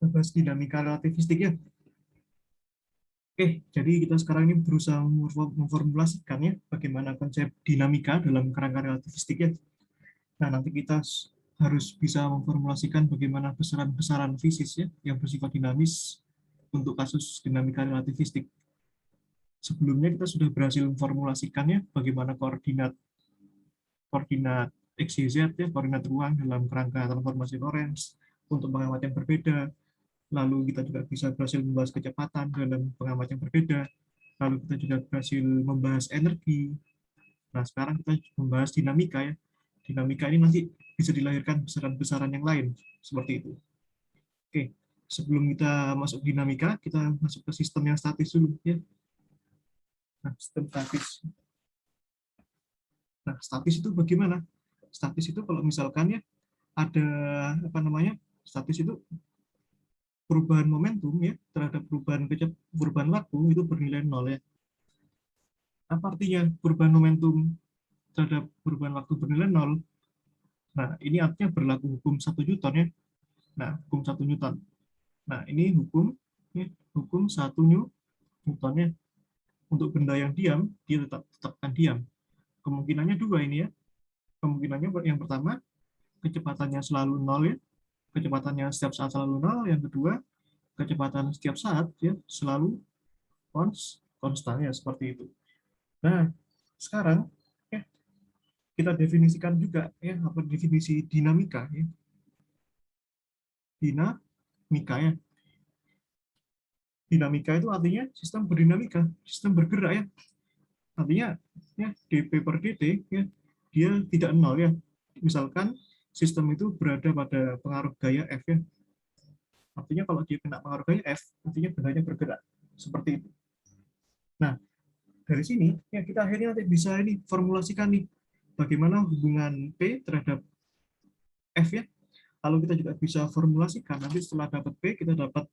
bahas dinamika relativistik ya. Oke, jadi kita sekarang ini berusaha memformulasikan ya bagaimana konsep dinamika dalam kerangka relativistik ya. Nah, nanti kita harus bisa memformulasikan bagaimana besaran-besaran fisis ya yang bersifat dinamis untuk kasus dinamika relativistik. Sebelumnya kita sudah berhasil memformulasikannya bagaimana koordinat koordinat x, y, z ya, koordinat ruang dalam kerangka transformasi Lorentz untuk pengamat yang berbeda. Lalu kita juga bisa berhasil membahas kecepatan dalam pengamat yang berbeda. Lalu kita juga berhasil membahas energi. Nah, sekarang kita membahas dinamika ya. Dinamika ini nanti bisa dilahirkan besaran-besaran yang lain seperti itu. Oke, sebelum kita masuk dinamika, kita masuk ke sistem yang statis dulu ya. Nah, sistem statis. Nah, statis itu bagaimana? Statis itu kalau misalkan ya ada apa namanya? Statis itu perubahan momentum ya terhadap perubahan waktu itu bernilai nol ya. Apa artinya perubahan momentum terhadap perubahan waktu bernilai nol? Nah, ini artinya berlaku hukum 1 Newton ya. Nah, hukum 1 Newton. Nah, ini hukum 1 Newton ya. Untuk benda yang diam, dia tetap akan diam. Kemungkinannya dua ini ya. Kemungkinannya yang pertama, kecepatannya selalu nol ya. Kecepatannya setiap saat selalu nol. Yang kedua, kecepatan setiap saat ya selalu konstan ya seperti itu. Nah, sekarang ya, kita definisikan juga ya apa definisi dinamika ya. Dinamika ya. Dinamika itu artinya sistem berdinamika, sistem bergerak ya. Artinya ya dp per dt ya dia tidak nol ya. Misalkan sistem itu berada pada pengaruh gaya F ya. Artinya kalau dia kena pengaruh gaya F, artinya bendanya bergerak. Seperti itu. Nah, dari sini ya kita akhirnya nanti bisa ini formulasikan nih bagaimana hubungan P terhadap F ya. Lalu kita juga bisa formulasikan nanti setelah dapat P kita dapat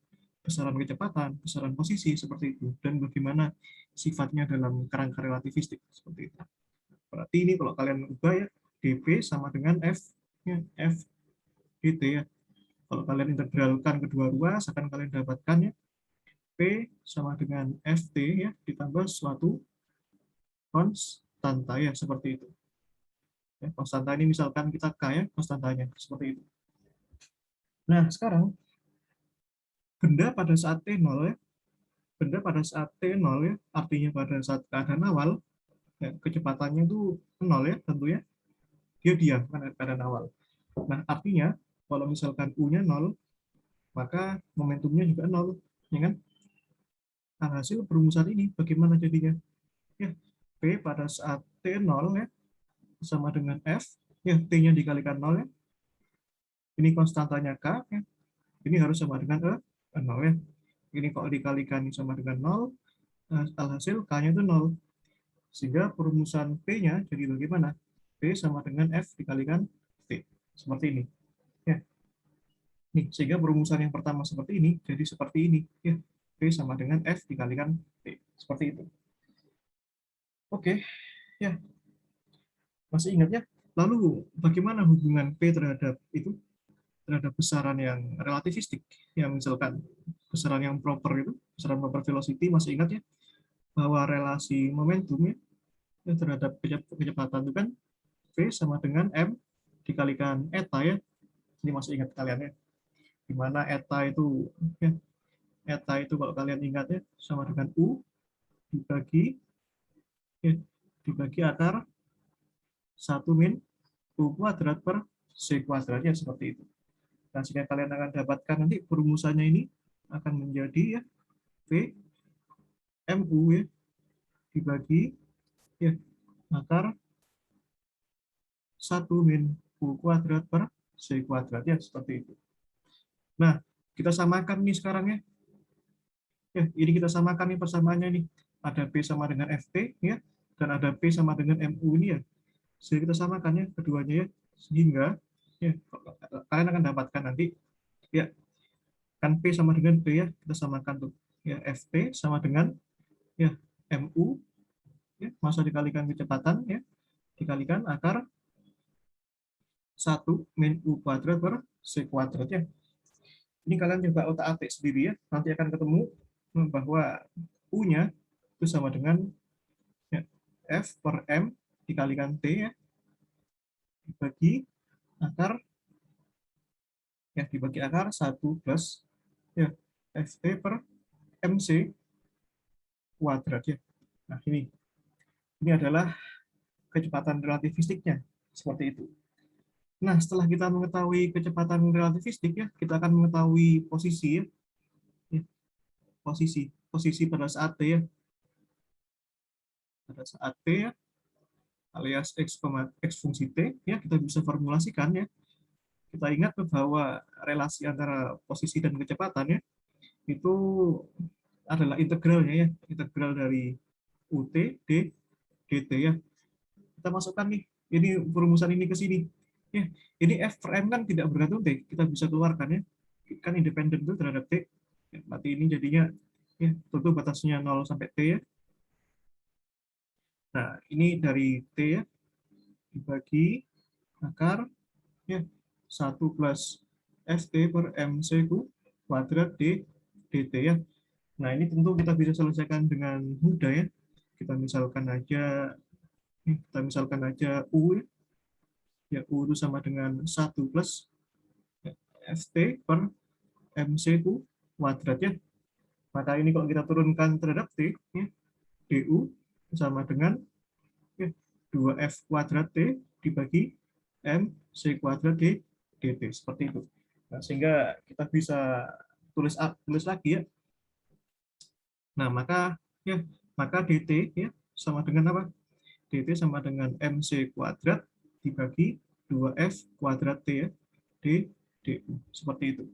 besaran kecepatan, besaran posisi seperti itu dan bagaimana sifatnya dalam kerangka relativistik seperti itu. Berarti ini kalau kalian ubah ya dP sama dengan F ya, F dt ya. Kalau kalian integralkan kedua ruas akan kalian dapatkan ya P sama dengan Ft ya ditambah suatu konstanta ya seperti itu. Ya, konstanta ini misalkan kita K ya konstantanya seperti itu. Nah, sekarang benda pada saat T0 ya, benda pada saat T0 ya, artinya pada saat keadaan awal, ya, kecepatannya itu 0 ya tentunya, dia diam kan keadaan awal. Nah, artinya kalau misalkan U-nya 0, maka momentumnya juga 0, ya kan? Nah, hasil perumusan ini bagaimana jadinya? Ya, P pada saat T0 ya, sama dengan F, ya T-nya dikalikan 0 ya, ini konstantanya K, ya, ini harus sama dengan 0 ya. Ini kalau dikalikan sama dengan 0, alhasil K-nya itu 0. Sehingga perumusan P-nya jadi bagaimana? P sama dengan F dikalikan T. Seperti ini. Ya. Nih, sehingga perumusan yang pertama seperti ini, jadi seperti ini. Ya. P sama dengan F dikalikan T. Seperti itu. Oke. Ya. Masih ingat ya? Lalu, bagaimana hubungan P terhadap itu? Terhadap besaran yang relativistik. Yang misalkan besaran yang proper itu, besaran proper velocity, masih ingat ya? Bahwa relasi momentum ya, terhadap kecepatan itu kan V sama dengan M dikalikan eta ya. Ini masih ingat kalian ya. Di mana eta itu ya, eta itu kalau kalian ingat ya sama dengan U dibagi ya, dibagi akar 1 min U kuadrat per C kuadratnya seperti itu. Nah, sehingga kalian akan dapatkan nanti perumusannya ini akan menjadi ya V MU ya dibagi ya akar 1 min U kuadrat per C kuadrat ya seperti itu. Nah, kita samakan nih sekarang ya. Ya, ini kita samakan nih persamaannya nih. Ada P sama dengan FT ya, dan ada P sama dengan MU ini ya. Jadi kita samakan ya keduanya ya, sehingga ya kalian akan dapatkan nanti ya kan P sama dengan P ya, kita samakan tuh. Ya FT sama dengan ya MU ya, masa dikalikan kecepatan ya, dikalikan akar 1 min U kuadrat per C kuadrat ya. Ini kalian coba otak-atik sendiri ya, nanti akan ketemu bahwa U-nya itu sama dengan ya, F per M dikalikan T ya, dibagi akar dibagi akar 1 plus ya FT per MC kuadrat ya. Nah, ini adalah kecepatan relativistiknya seperti itu. Nah, setelah kita mengetahui kecepatan relativistik ya, kita akan mengetahui posisi ya. Posisi pada saat T ya. Pada saat T ya, alias X fungsi T ya, kita bisa formulasikan ya. Kita ingat bahwa relasi antara posisi dan kecepatan ya, itu adalah integralnya ya, integral dari UT D dt ya. Kita masukkan nih, ini perumusan ini ke sini. Ya, ini F per M kan tidak bergantung T, kita bisa keluarkan ya. Kan independen itu terhadap T. Ya, berarti ini jadinya ya, tentu batasnya 0 sampai T ya. Nah, ini dari T ya, dibagi akar ya 1 plus FT per MC kuadrat D dt ya. Nah, ini tentu kita bisa selesaikan dengan mudah ya. Kita misalkan aja U ya. Ya, U itu sama dengan 1 plus FT per MC kuadrat ya. Maka ini kalau kita turunkan terhadap T ya, DU sama dengan ya, 2F kuadrat T dibagi MC kuadrat D dt seperti itu. Nah, sehingga kita bisa tulis lagi ya. Nah, maka dt ya sama dengan apa? dt sama dengan MC kuadrat dibagi 2F kuadrat T ya, D, DU. Seperti itu.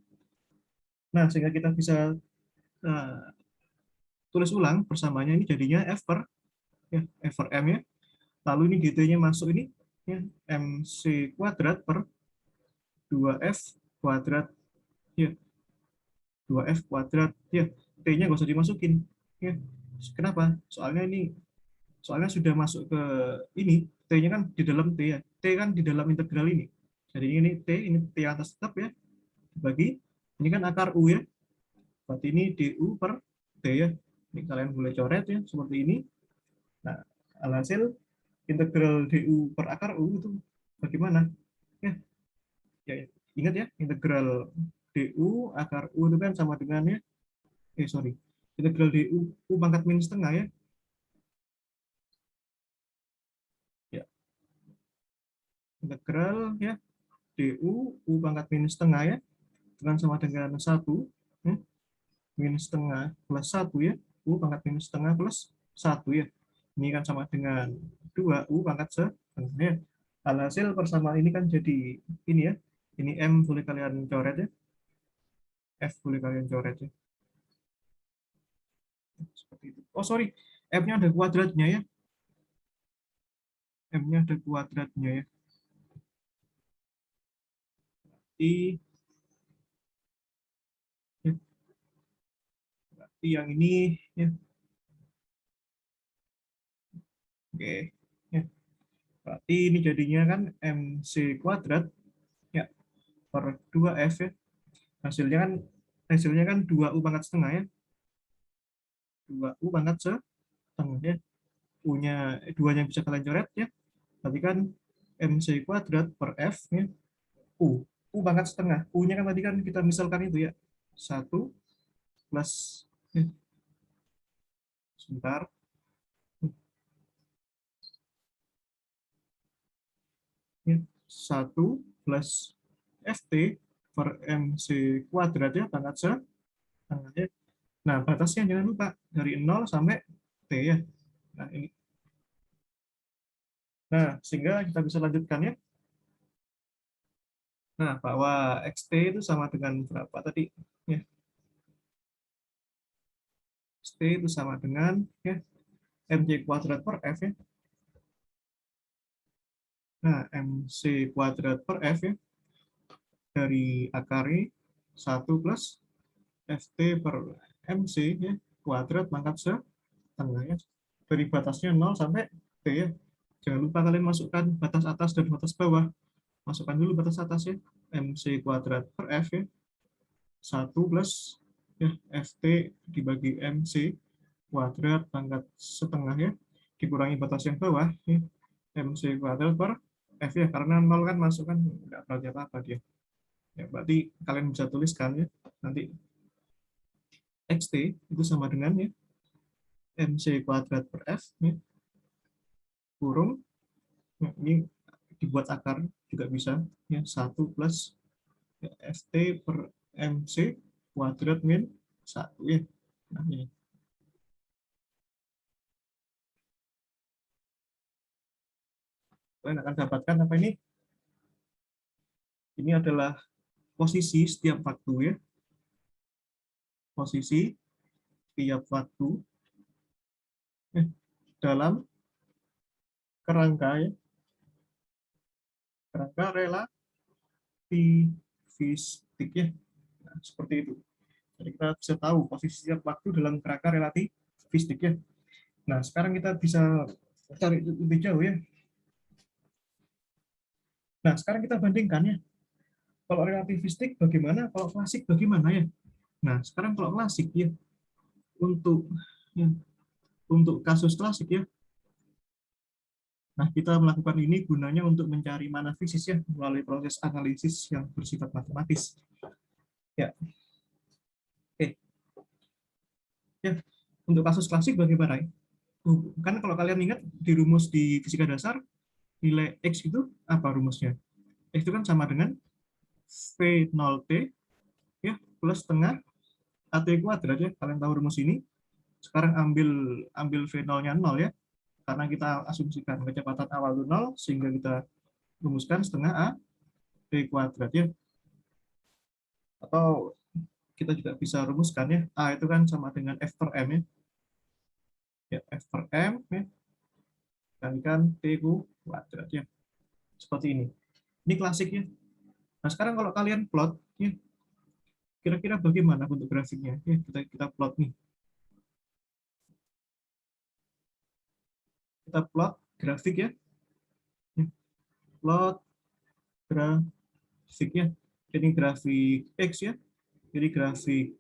Nah, sehingga kita bisa tulis ulang persamanya ini jadinya F per M ya. Lalu ini dt-nya masuk ini ya, MC kuadrat per 2F kuadrat ya. 2F kuadrat ya. T-nya nggak usah dimasukin ya. Kenapa? Soalnya sudah masuk ke ini, T-nya kan di dalam T ya. T kan di dalam integral ini. Jadi ini T atas tetap ya. Dibagi, ini kan akar U ya. Berarti ini DU per T ya. Ini kalian boleh coret ya, seperti ini. Nah, alhasil integral DU per akar U itu bagaimana? Ya, ya ingat ya, integral DU akar U itu kan sama dengan ya, integral DU U pangkat minus setengah ya. Ya, integral ya DU U pangkat minus setengah ya, dengan sama dengan 1 ya, minus setengah plus 1 ya, U pangkat minus setengah plus 1 ya. Ini kan sama dengan 2 U pangkat setengah ya. Alhasil persamaan ini kan jadi ini ya. Ini M boleh kalian coret ya. F boleh kalian coret ya. Seperti itu. Oh sorry, M-nya ada kuadratnya ya. M-nya ada kuadratnya ya. Berarti, ya, berarti yang ini ya. Oke. Ya. Berarti ini jadinya kan MC kuadrat ya per 2F ya. Hasilnya kan 2U pangkat setengah ya. 2U pangkat setengah ya. U-nya, duanya bisa kalian coret ya. Berarti kan MC kuadrat per F ya. U pangkat setengah. U-nya kan tadi kan kita misalkan itu ya. 1 plus ya, sebentar. 1 plus FT per MC kuadrat ya pangkat setengah ya. Nah, batasnya jangan lupa dari 0 sampai T ya. Nah, ini. Nah, sehingga kita bisa lanjutkan ya. Nah, bahwa XT itu sama dengan berapa tadi? Ya. XT itu sama dengan ya, MC kuadrat per F ya. Nah, MC kuadrat per F ya. Dari akar 1 plus FT per MC ya. Kuadrat pangkat setengah ya. Dari batasnya 0 sampai T ya. Jangan lupa kalian masukkan batas atas dan batas bawah. Masukkan dulu batas atas ya. MC kuadrat per F ya. 1 plus ya, FT dibagi MC kuadrat pangkat setengah ya, dikurangi batas yang bawah ya, MC kuadrat per F ya, karena 0 kan masuk kan nggak berarti apa-apa dia. Ya, berarti kalian bisa tuliskan ya, nanti XT itu sama dengan ya, MC kuadrat per F ya, kurung ya, ini dibuat akar juga bisa ya, 1 plus ya, FT per MC kuadrat min 1 ya. Nah, ini kalian akan dapatkan apa ini? Ini adalah posisi setiap waktu ya, posisi setiap waktu dalam kerangka ya, kerangka relativistik ya. Nah, seperti itu. Jadi kita bisa tahu posisi setiap waktu dalam kerangka relativistik ya. Nah, sekarang kita bisa cari lebih jauh ya. Nah, sekarang kita bandingkan ya. Kalau relativistik bagaimana, kalau klasik bagaimana ya. Nah, sekarang kalau klasik ya, untuk ya, untuk kasus klasik ya. Nah, kita melakukan ini gunanya untuk mencari mana fisis ya, melalui proses analisis yang bersifat matematis. Ya, oke. Ya, untuk kasus klasik bagaimana? Kan kalau kalian ingat di rumus di fisika dasar, nilai X itu apa rumusnya? X itu kan sama dengan V0T ya, plus setengah AT kuadrat ya. Kalian tahu rumus ini. Sekarang ambil ambil V0-nya 0 ya. Karena kita asumsikan kecepatan awal itu 0, sehingga kita rumuskan setengah AT kuadrat ya. Atau kita juga bisa rumuskan ya, A itu kan sama dengan F per M ya. Ya, F per M ya, kalikan T kuadrat ya. Seperti ini. Ini klasik ya. Nah, sekarang kalau kalian plot ya, kira-kira bagaimana bentuk grafiknya? Ya, kita plot nih. Kita plot grafik ya. Ya, plot grafiknya. Jadi grafik X ya. Jadi grafik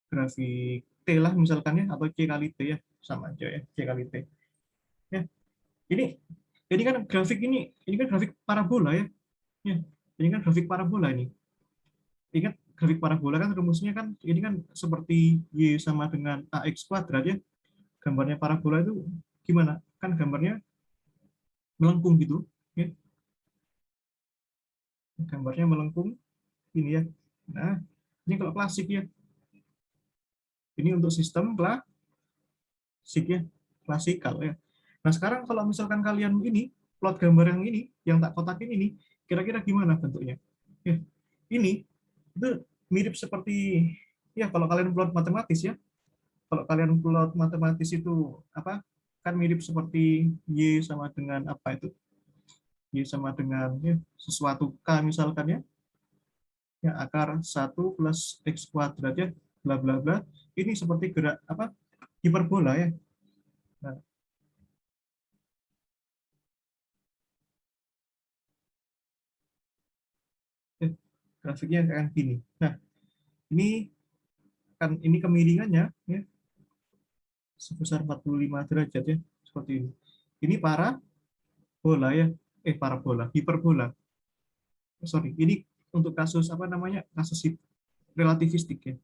grafik T lah misalkan ya, atau C kali T ya, sama aja ya, C kali T. Ya, ini kan grafik ini kan grafik parabola ya. Ya, ini kan grafik parabola ini. Ingat grafik parabola kan rumusnya kan ini kan seperti Y sama dengan AX kuadrat ya. Gambarnya parabola itu gimana? Kan gambarnya melengkung gitu. Ya. Gambarnya melengkung ini ya. Nah, ini kalau klasik ya. Ini untuk sistem klasik ya. Klasikal ya. Nah, sekarang kalau misalkan kalian ini plot gambar yang ini, yang tak kotakin ini, kira-kira gimana bentuknya? Ya. Ini itu mirip seperti ya kalau kalian plot matematis ya, kalau kalian plot matematis itu apa, kan mirip seperti Y sama dengan apa itu, Y sama dengan ya, sesuatu K misalkan ya, ya akar 1 plus X kuadrat ya, bla bla bla, ini seperti gerak apa, hiperbola ya. Nah, ya, grafiknya kayak gini. Nah, ini kan ini kemiringannya ya sebesar 45 derajat ya, seperti ini. Ini parabola ya, parabola, hiperbola. Sorry, ini untuk kasus apa namanya, kasus relativistik ya.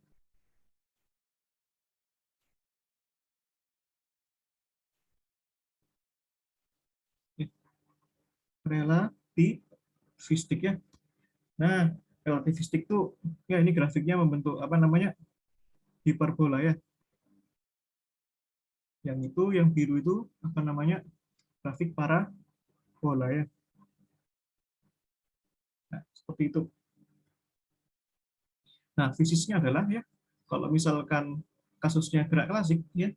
Ya, relativistik ya. Nah, relativistik tuh ya ini grafiknya membentuk apa namanya, hiperbola ya. Yang itu yang biru itu apa namanya, grafik parabola ya. Nah, seperti itu. Nah, fisiknya adalah ya, kalau misalkan kasusnya gerak klasik ya,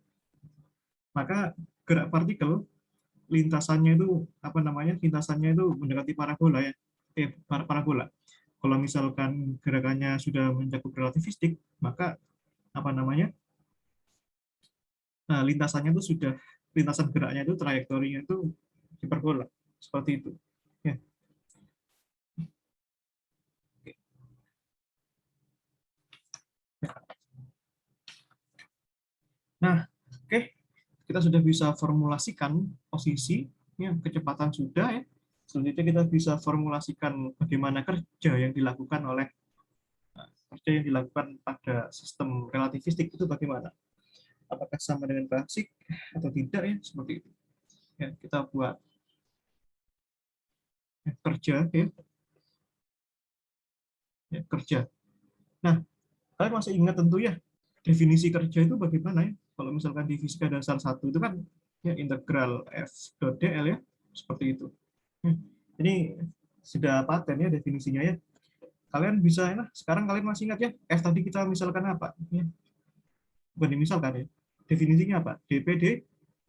maka gerak partikel lintasannya itu apa namanya, lintasannya itu mendekati parabola ya, parabola. Kalau misalkan gerakannya sudah mencakup relativistik, maka apa namanya, nah, lintasannya itu sudah, lintasan geraknya itu trajektorinya itu hiperbola seperti itu ya. kita sudah bisa formulasikan posisi, ya, kecepatan sudah ya. Selanjutnya kita bisa formulasikan bagaimana kerja yang dilakukan oleh kerja yang dilakukan pada sistem relativistik itu bagaimana. Apakah sama dengan klasik atau tidak ya, seperti itu. Ya, kita buat kerja ya. Ya, kerja. Nah, kalian masih ingat tentu ya definisi kerja itu bagaimana ya? Kalau misalkan di fisika dasar 1 itu kan ya integral f dot dl ya, seperti itu. Ini sudah paten ya definisinya ya. Kalian bisa ya, sekarang kalian masih ingat ya, f tadi kita misalkan apa? Ya. Bukan dimisalkan ya. Definisinya apa? dp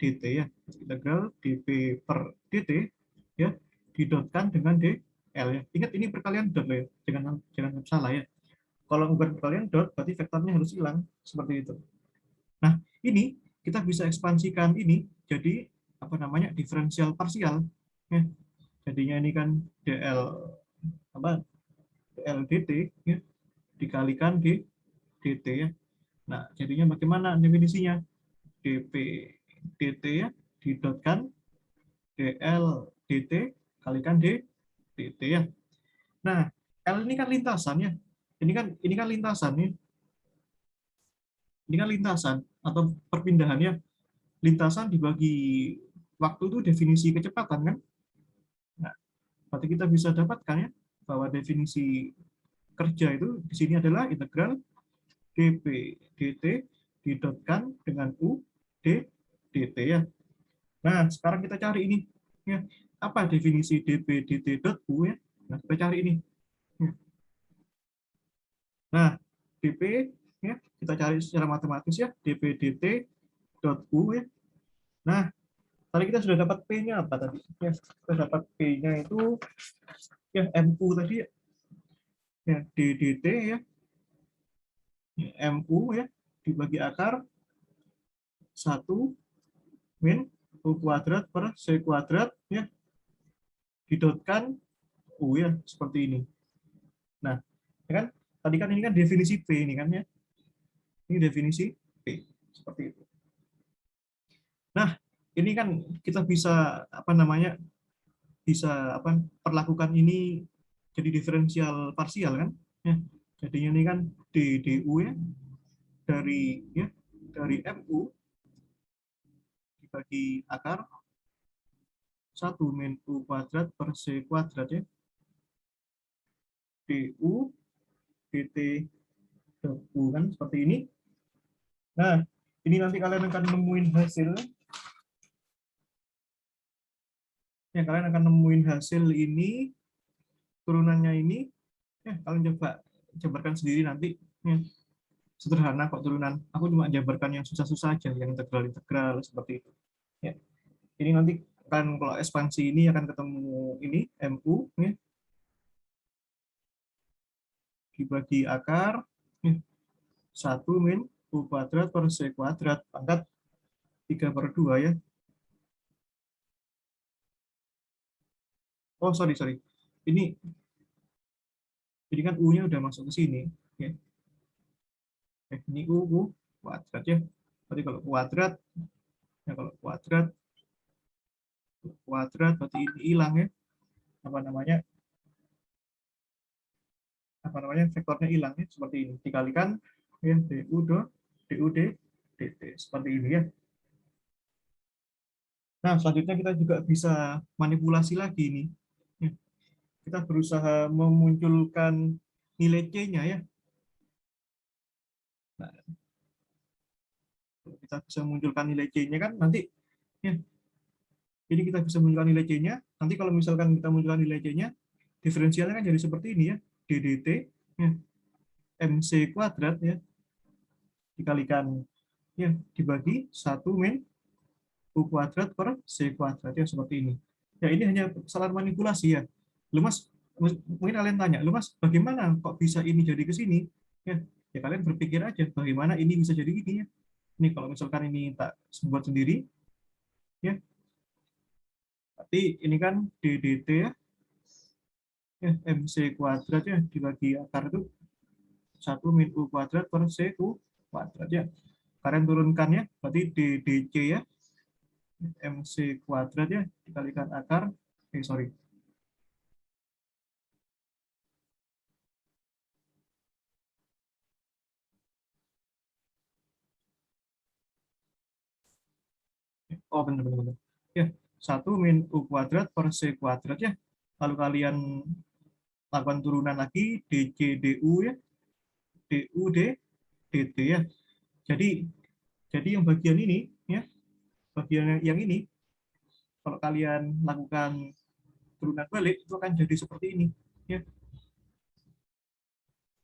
dt ya. Integral dp per dt ya didotkan dengan dl ya. Ingat ini perkalian dot loh ya. Jangan salah ya. Kalau bukan perkalian dot berarti vektornya harus hilang seperti itu. Nah, ini kita bisa ekspansikan ini jadi apa namanya? Diferensial parsial ya. Jadinya ini kan dl apa? dl dt ya dikalikan dt ya. Nah, jadinya bagaimana definisinya? dp dt ya didotkan dl dt kalikan dt ya. Nah, L ini kan lintasan ya. Ini kan lintasan ya. Ini kan lintasan atau perpindahannya. Lintasan dibagi waktu itu definisi kecepatan kan. Nah, berarti kita bisa dapatkan ya bahwa definisi kerja itu di sini adalah integral dp dt didotkan dengan u dt ya. Nah, sekarang kita cari ini ya. Apa definisi dp dt dot u ya? Nah, kita cari ini. Nah, dp ya, kita cari secara matematis ya, dp dt dot u ya. Nah, tadi kita sudah dapat p-nya apa tadi? Ya, kita dapat p-nya itu ya mu tadi ya, ya ddt ya, mu ya dibagi akar 1 min u kuadrat per c kuadrat ya didotkan u ya seperti ini. Nah, ya kan? Tadi kan ini kan definisi p ini kan ya. Ini definisi p seperti itu. Nah, ini kan kita bisa apa namanya? Bisa apa perlakukan ini jadi diferensial parsial kan? Ya. Jadinya ini kan du ya dari mu dibagi akar 1 min u kuadrat per c kuadrat ya du dt u kan seperti ini. Nah, ini nanti kalian akan nemuin hasil ya, kalian akan nemuin hasil ini turunannya ini ya, kalian coba jabarkan sendiri nanti ya. Sederhana kok turunan, aku cuma jabarkan yang susah-susah aja, yang integral-integral seperti itu ya. Ini nanti kan kalau ekspansi ini akan ketemu ini mu ya, dibagi akar ya, 1 min u kuadrat per c kuadrat pangkat 3/2 ya. Oh sorry ini kan u-nya udah masuk ke sini ya. Ini u kuadrat ya. Berarti kalau kuadrat ya, kalau kuadrat berarti ini hilang ya. Apa namanya vektornya hilang ya, seperti ini dikalikan ya du dt seperti ini ya. Nah, selanjutnya kita juga bisa manipulasi lagi ini ya. Kita berusaha memunculkan nilai c-nya ya. Nah, kita bisa munculkan nilai c-nya kan nanti ya. Jadi kita bisa munculkan nilai c-nya. Nanti kalau misalkan kita munculkan nilai c-nya, diferensialnya kan jadi seperti ini ya, ddt ya, mc kuadrat ya dikalikan ya dibagi 1 min u kuadrat per c kuadrat ya seperti ini. Ya ini hanya kesalahan manipulasi ya. Lu Mas, mungkin kalian tanya, lu Mas, bagaimana kok bisa ini jadi ke sini? Ya, ya kalian berpikir aja bagaimana ini bisa jadi gini ya. Ini kalau misalkan ini tak buat sendiri ya. Tapi ini kan ddt ya, mc kuadrat ya dibagi akar itu 1 min u kuadrat per c u kuadrat ya. Kalian turunkan ya, berarti dc ya MC kuadrat ya dikalikan akar sorry oh benar ya 1 min U kuadrat per C kuadrat ya, lalu kalian lakukan turunan lagi dc du ya, du dt ya. Jadi yang bagian ini ya, bagian yang ini kalau kalian lakukan turunan balik itu akan jadi seperti ini ya,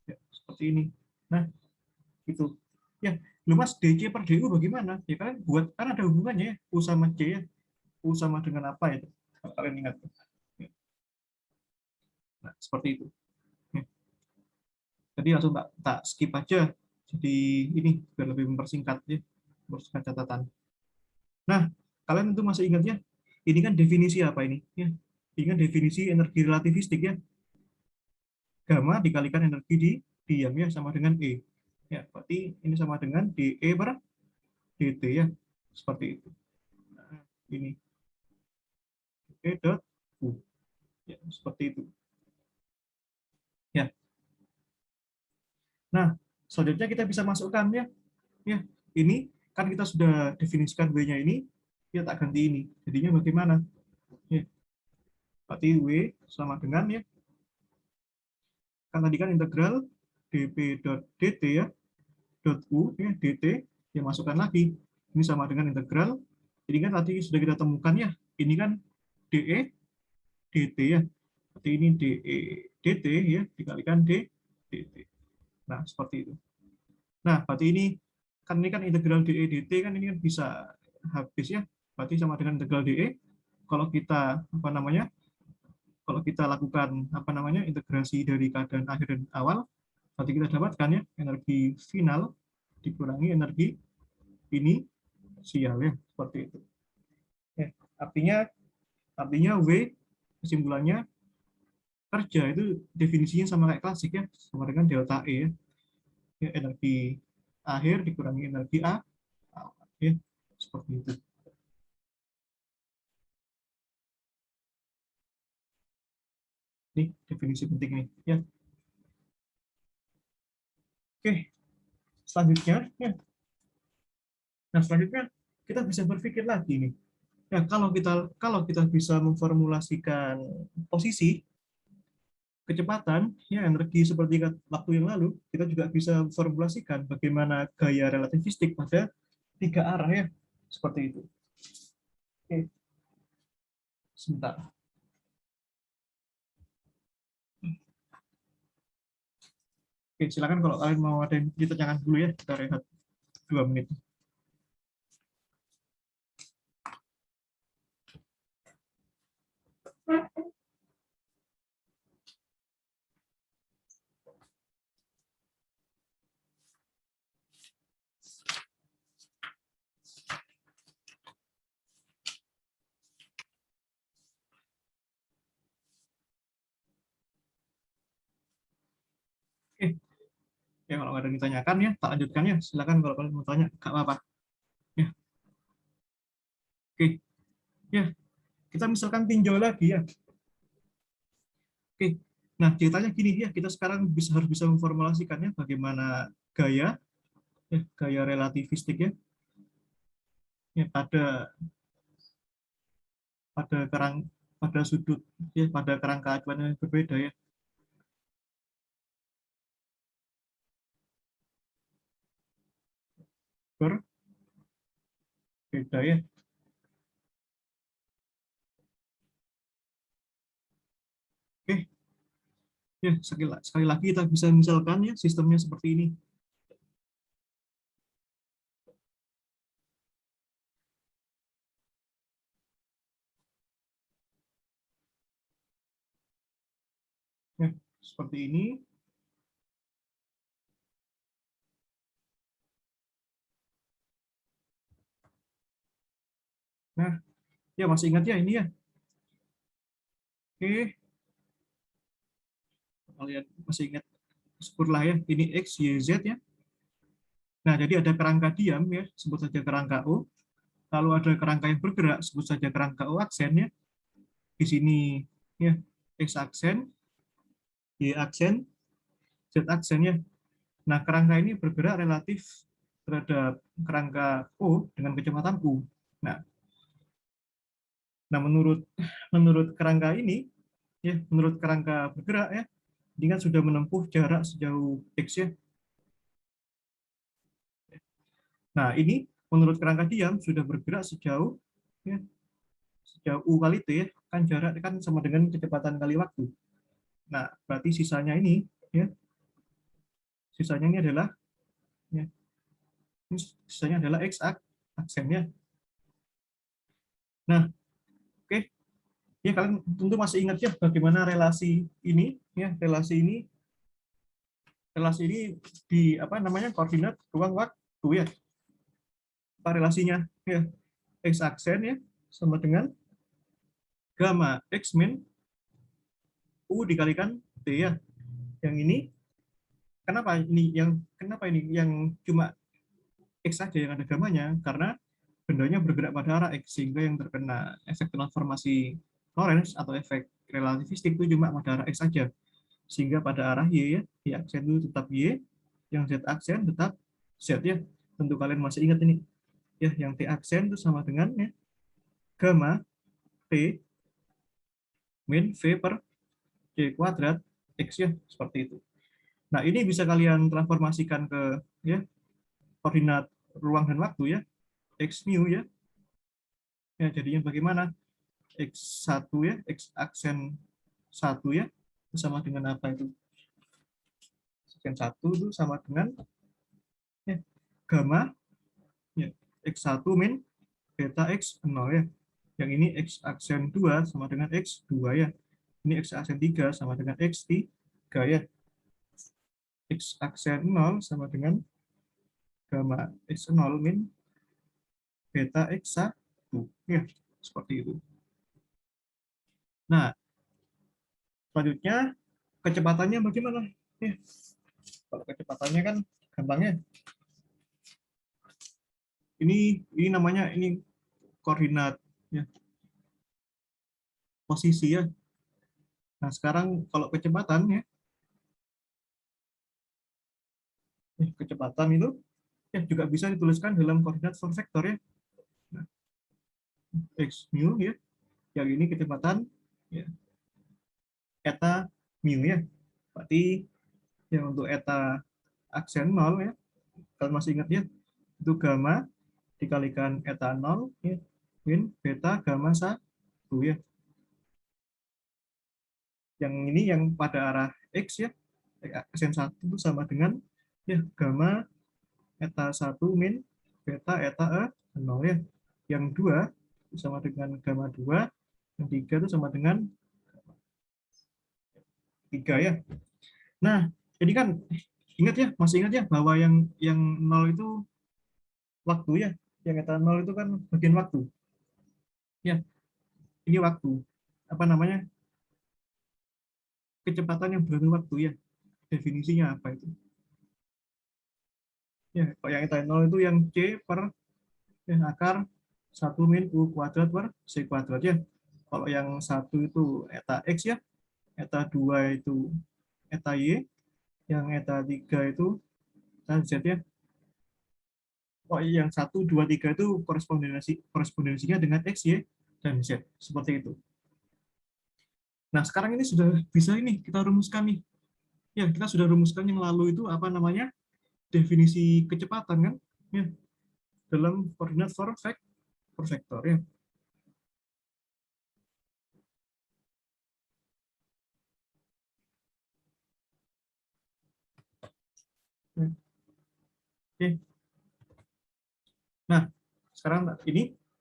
ya seperti ini. Nah itu ya, lu mas dc per du bagaimana ya, kalian buat kan ada hubungannya ya, u sama c ya, u sama dengan apa itu kalau kalian ingat ya. Nah seperti itu ya. Jadi langsung tak skip aja, jadi ini biar lebih mempersingkat ya, mempersingkat catatan. Nah kalian tentu masih ingat ya, ini kan definisi apa ini ya, ini kan definisi energi relativistik ya, gamma dikalikan energi di diam ya sama dengan E ya, berarti ini sama dengan dE per dt ya, seperti itu. Nah, ini E dot U ya, seperti itu ya. Nah selanjutnya kita bisa masukkan ya, ya ini kan kita sudah definisikan W-nya ini ya, tak ganti ini jadinya bagaimana ya, berarti W sama dengan ya, kan tadi kan integral dp dot dt ya, dot u ya dt ya, masukkan lagi ini sama dengan integral ini kan tadi sudah kita temukan ya, ini kan de dt ya, berarti ini de dt ya dikalikan d dt. Nah seperti itu. Nah berarti ini kan integral de dt kan ini kan bisa habis ya, berarti sama dengan integral de kalau kita apa namanya, kalau kita lakukan apa namanya integrasi dari keadaan akhir dan awal, berarti kita dapatkan ya energi final dikurangi energi inisial ya, seperti itu. Ya, artinya W kesimpulannya kerja itu definisinya sama kayak klasik ya, sama dengan delta E ya, ya energi akhir dikurangi energi A ya, seperti itu. Ini definisi penting nih ya. Oke, selanjutnya ya. Nah selanjutnya kita bisa berpikir lagi nih. Ya, kalau kita bisa memformulasikan posisi, kecepatan, ya energi seperti waktu yang lalu, kita juga bisa formulasikan bagaimana gaya relativistik pada 3 arah ya, seperti itu. Oke, sebentar. Oke, silakan kalau kalian mau ada yang ditanyakan dulu ya, kita rehat 2 menit. Oke, ya kalau ada yang ditanyakan ya, tak lanjutkan ya. Silakan kalau kalian mau tanya, nggak apa-apa. Ya, oke, ya kita misalkan tinjau lagi ya. Oke, nah ceritanya gini ya, kita sekarang harus bisa memformulasikannya bagaimana gaya, ya, gaya relativistik ya, ya pada kerang pada sudut ya, pada kerangka acuan yang berbeda ya, berbeda ya. Oke, ya sekali lagi kita bisa misalkan ya sistemnya seperti ini. Ya, seperti ini. Nah, ya masih ingat ya ini ya. Oke, kalian masih ingat, syukurlah ya, ini X, Y, Z ya. Nah, jadi ada kerangka diam ya, sebut saja kerangka O. lalu ada kerangka yang bergerak, sebut saja kerangka O aksen ya. Di sini ya X aksen, Y aksen, Z aksen ya. Nah, kerangka ini bergerak relatif terhadap kerangka O dengan kecepatan U. Nah, menurut kerangka ini ya, menurut kerangka bergerak ya, ini kan sudah menempuh jarak sejauh X ya. Nah, ini menurut kerangka diam sudah bergerak sejauh ya, sejauh U kali T ya, kan jarak kan sama dengan kecepatan kali waktu. Nah, berarti sisanya ini ya, sisanya ini adalah ya, ini sisanya adalah X aksennya. Nah, oke. Ya, kalian tentu masih ingat ya bagaimana relasi ini ya, relasi ini di apa namanya koordinat ruang waktu ya. Apa relasinya? Ya, X aksen ya sama dengan gamma X min U dikalikan T ya. Yang ini kenapa ini yang cuma X saja yang ada gamanya? Karena bendanya bergerak pada arah X sehingga yang terkena efek transformasi Lorentz atau efek relativistik itu cuma pada arah X saja. Sehingga pada arah Y ya, Y aksen itu tetap Y, yang Z aksen tetap Z ya. Tentu kalian masih ingat ini. Ya, yang T aksen itu sama dengan ya, gamma T min V per C kuadrat X ya, seperti itu. Nah, ini bisa kalian transformasikan ke ya koordinat ruang dan waktu ya, X mu ya. Ya, jadinya bagaimana? X1 ya, X aksen 1 ya, sama dengan apa itu? Aksen 1 itu sama dengan ya, gamma ya, X1 min beta X0 ya. Yang ini X aksen 2 sama dengan X2 ya. Ini X aksen 3 sama dengan X3 ya. X aksen 0 sama dengan gamma X0 min beta X1 ya. Seperti itu. Nah, selanjutnya kecepatannya bagaimana? Ya, kalau kecepatannya kan gampangnya. Ini namanya ini koordinat ya, posisi ya. Nah, sekarang kalau kecepatan ya, kecepatan itu ya juga bisa dituliskan dalam koordinat full vektor ya. Nah, X mu ya, yang ini kecepatan ya, eta mu ya. Berarti yang untuk eta aksen 0 ya, kalau masih ingat ya, itu gamma dikalikan eta 0 ya, min beta gamma 1 ya. Yang ini yang pada arah X ya, aksen 1 itu sama dengan ya gamma eta 1 min beta eta 0 ya. Yang 2 sama dengan gamma 2, yang 3 itu sama dengan 3 ya. Nah, jadi kan ingat ya, masih ingat ya bahwa yang 0 itu waktu ya. Yang eta 0 itu kan bagian waktu. Ya, ini waktu. Apa namanya? Kecepatan yang berarti waktu ya. Definisinya apa itu? Ya, kalau yang eta 0 itu yang C per ya, akar 1 min U kuadrat per C kuadrat ya. Kalau yang 1 itu eta X ya, eta 2 itu eta Y, yang eta 3 itu eta Z ya. Oh, yang 1, 2, 3 itu korespondensinya dengan X, Y, dan Z. Seperti itu. Nah, sekarang ini sudah bisa ini, kita rumuskan nih. Ya, kita sudah rumuskan yang lalu itu apa namanya? Definisi kecepatan kan? Ya, dalam koordinat for vektor ya. Oke. Nah,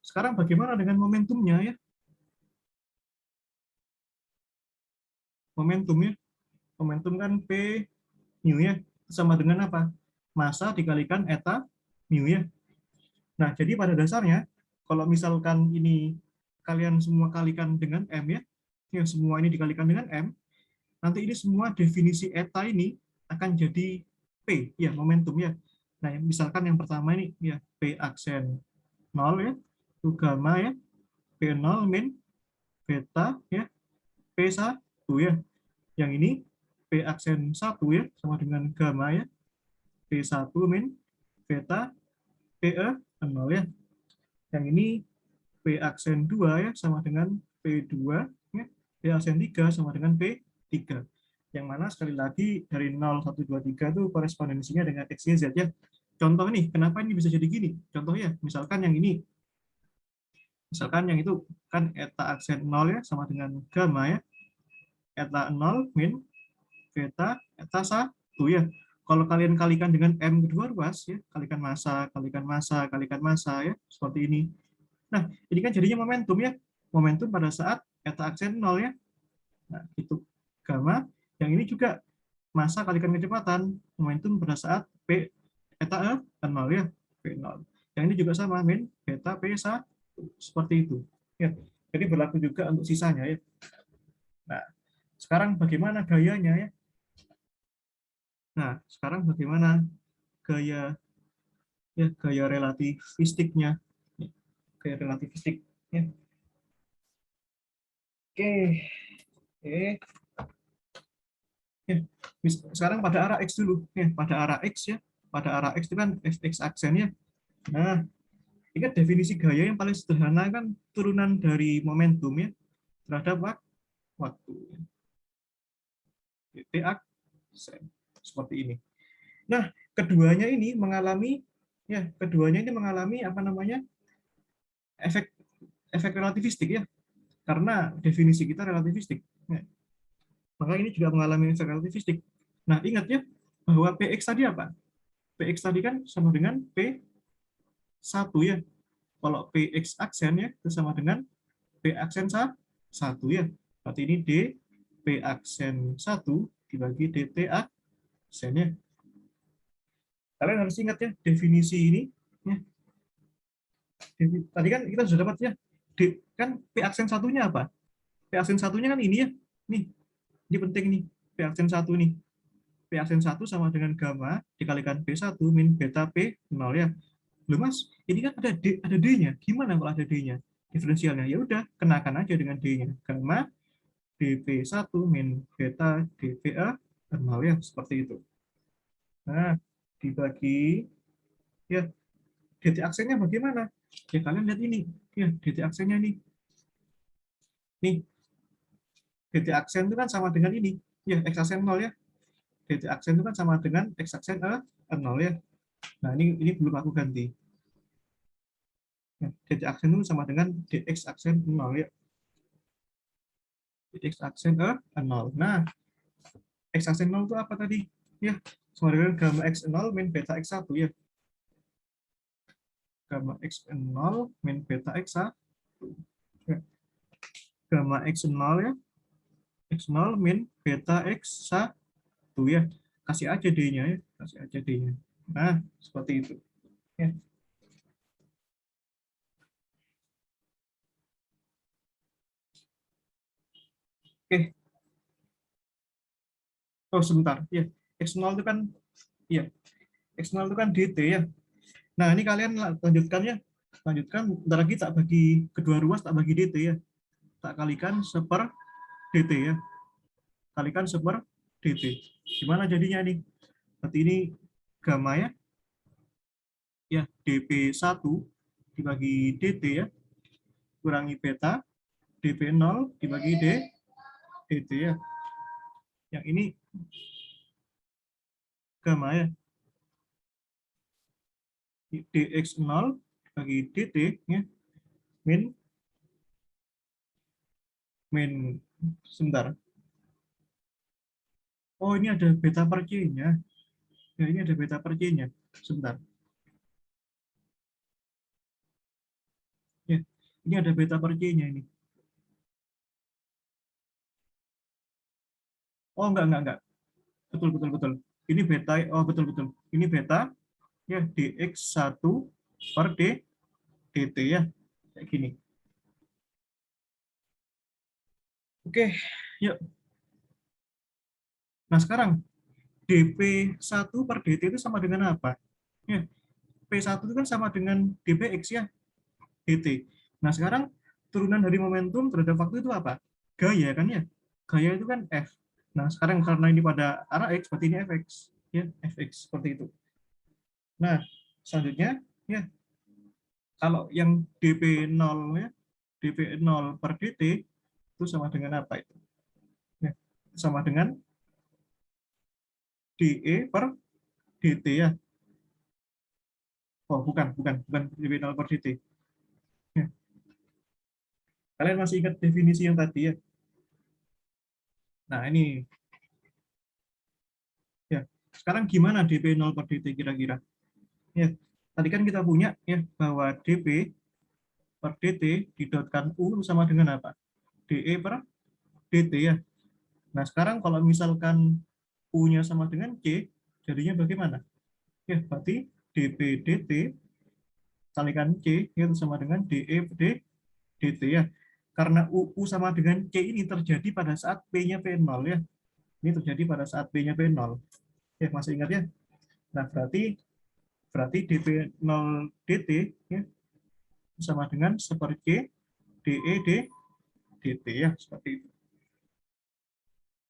sekarang bagaimana dengan momentumnya ya? Momentumnya, momentum kan P mu ya, sama dengan apa? Massa dikalikan eta mu ya. Nah, jadi pada dasarnya kalau misalkan ini kalian semua kalikan dengan M ya, yang semua ini dikalikan dengan M, nanti ini semua definisi eta ini akan jadi P ya, momentum ya. Nah, misalkan yang pertama ini ya P aksen 0 ya, Itu gamma ya, P0 min beta ya, P1 ya. Yang ini P aksen 1 ya, sama dengan gamma ya, P1 min beta PE0 ya. Yang ini P aksen 2 ya, sama dengan P2 ya. P aksen 3 sama dengan P3. Yang mana sekali lagi dari 0, 1, 2, 3 itu korespondensinya dengan X, Y, Z ya. Contoh nih, kenapa ini bisa jadi gini? Contohnya, misalkan yang ini. Misalkan yang itu kan eta aksen 0 ya, sama dengan gamma ya. Eta 0 min beta eta 1 ya. Kalau kalian kalikan dengan M kedua ruas ya, kalikan massa, kalikan massa, kalikan massa ya, seperti ini. Nah, ini kan jadinya momentum ya. Momentum pada saat eta aksen 0 ya. Nah, itu gamma. Yang ini juga massa kalikan kecepatan. Momentum pada saat P eta 0 ya. P0. Yang ini juga sama, min beta P1. Seperti itu. Ya. Jadi berlaku juga untuk sisanya ya. Nah, sekarang bagaimana gayanya ya? Nah, sekarang bagaimana gaya ya, gaya relativistiknya? Gaya relativistik ya. Oke. Oke. Ya. Sekarang pada arah X dulu. Ya, pada arah X ya. Pada arah X itu kan X aksennya. Nah, ingat definisi gaya yang paling sederhana kan turunan dari momentum ya terhadap waktu. T aksen seperti ini. Nah, keduanya ini mengalami apa namanya? efek efek relativistik ya. Karena definisi kita relativistik. Ya. Maka ini juga mengalami efek relativistik. Nah, ingat ya bahwa Px tadi apa? Px tadi kan sama dengan P1 ya. Kalau Px aksen ya itu sama dengan P aksen 1 ya. Berarti ini D P aksen 1 dibagi dt aksennya. Kalian harus ingat ya definisi ini ya. Tadi kan kita sudah dapat ya. Kan P aksen satunya apa? P aksen satunya kan ini ya. Nih, ini penting nih. P aksen 1 nih. P aksen 1 sama dengan gamma dikalikan P1 min beta P0 ya. Loh Mas, ini kan ada D-nya. Gimana kalau ada D-nya? Diferensialnya ya udah kenakan aja dengan D-nya. Gamma dp1 min beta dpa 0 ya, seperti itu. Nah, dibagi ya dt aksennya bagaimana? Ya kalian lihat ini. Ya, dt aksennya nih. Nih, dt aksen itu kan sama dengan ini. Ya, x aksen 0 ya. Dt aksen itu kan sama dengan x aksen 0 ya. Nah, ini belum aku ganti. Ya, dt aksen itu sama dengan dx aksen 0 ya. Dx aksen 0. Nah, x aksen 0 itu apa tadi? Ya, sama dengan gamma x0 min beta x1 ya. Gamma x0 min beta x1. Ya. Gamma x0 ya. X0 min beta x1 ya. Kasih aja D-nya ya. Kasih aja D-nya. Nah, seperti itu. Ya. Oke. Oh, sebentar. Ya. X0 itu kan ya. X0 itu kan dt ya. Nah, ini kalian lanjutkan ya. Lanjutkan, bentar lagi tak bagi kedua ruas, tak bagi dt ya. Tak kalikan seper dt ya. Kalikan seper dt. Gimana jadinya nih? Berarti ini gamma ya. Ya, dp1 dibagi dt ya. Kurangi beta, dp0 dibagi dt ya. Yang ini gamma ya. dx0 bagi dt ya. Min sebentar. Oh, ini ada beta per C-nya. Ya, ini ada beta per C-nya. Sebentar. Ya, ini ada beta per C-nya ini. Oh, enggak. Betul. Ini beta, oh betul. Ini beta, ya, dx1 per dt ya. Kayak gini. Oke, yuk. Nah, sekarang dp1 per dt itu sama dengan apa? Ya, p1 itu kan sama dengan dpx ya. dt. Nah, sekarang turunan dari momentum terhadap waktu itu apa? Gaya kan ya? Gaya itu kan F. Nah, sekarang karena ini pada arah X, berarti ini Fx. Ya, Fx, seperti itu. Nah, selanjutnya, ya, kalau yang dp0 ya, dp0 per dt itu sama dengan apa itu? Ya, sama dengan dE per dt ya. Oh, bukan dp0 per dt. Ya. Kalian masih ingat definisi yang tadi ya? Nah, ini ya. Sekarang gimana dp0 per dt kira-kira? Ya, tadi kan kita punya ya bahwa dp per dt didotkan u sama dengan apa? dE per dt ya. Nah, sekarang kalau misalkan u-nya sama dengan c, jadinya bagaimana? Ya, berarti dp dt kalikan c itu sama dengan dE dt ya. Karena u sama dengan c ini terjadi pada saat p-nya p0 ya. Ini terjadi pada saat p-nya p0. Ya, masih ingat ya? Nah, berarti berarti dp0 dt ya, sama dengan seperti dE dt ya, seperti itu.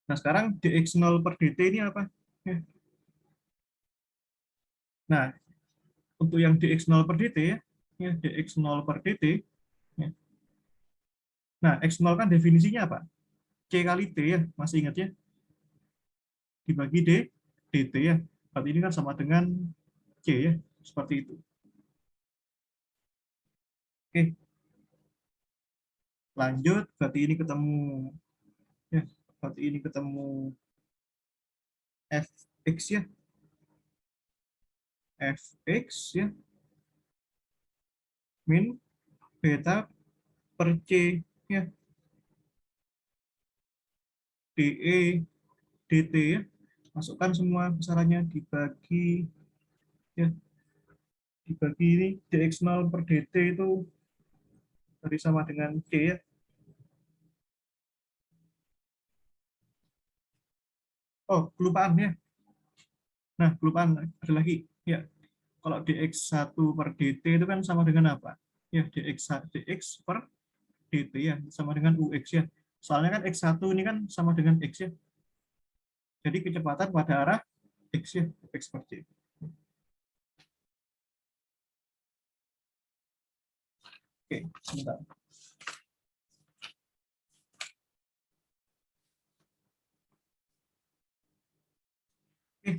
Nah, sekarang dx0 per dt ini apa? Ya. Nah, untuk yang dx0 per dt ya dx0 per dt. Ya. Nah, x0 kan definisinya apa? C kali t ya, masih ingat ya? Dibagi dt ya. Berarti ini kan sama dengan c ya, seperti itu. Oke, lanjut. Berarti ini ketemu ya, berarti ini ketemu fx ya, fx ya min beta per c ya dE dt ya. Masukkan semua besarannya dibagi ya, dibagi ini dx0 per dt itu tadi sama dengan c ya. Oh, kelupaan ya. Nah, kelupaan ada lagi ya. Kalau dx1 per dt itu kan sama dengan apa? Ya, dx per dt ya, sama dengan ux ya. Soalnya kan x1 ini kan sama dengan x ya. Jadi kecepatan pada arah x ya, x per c. Oke, sebentar.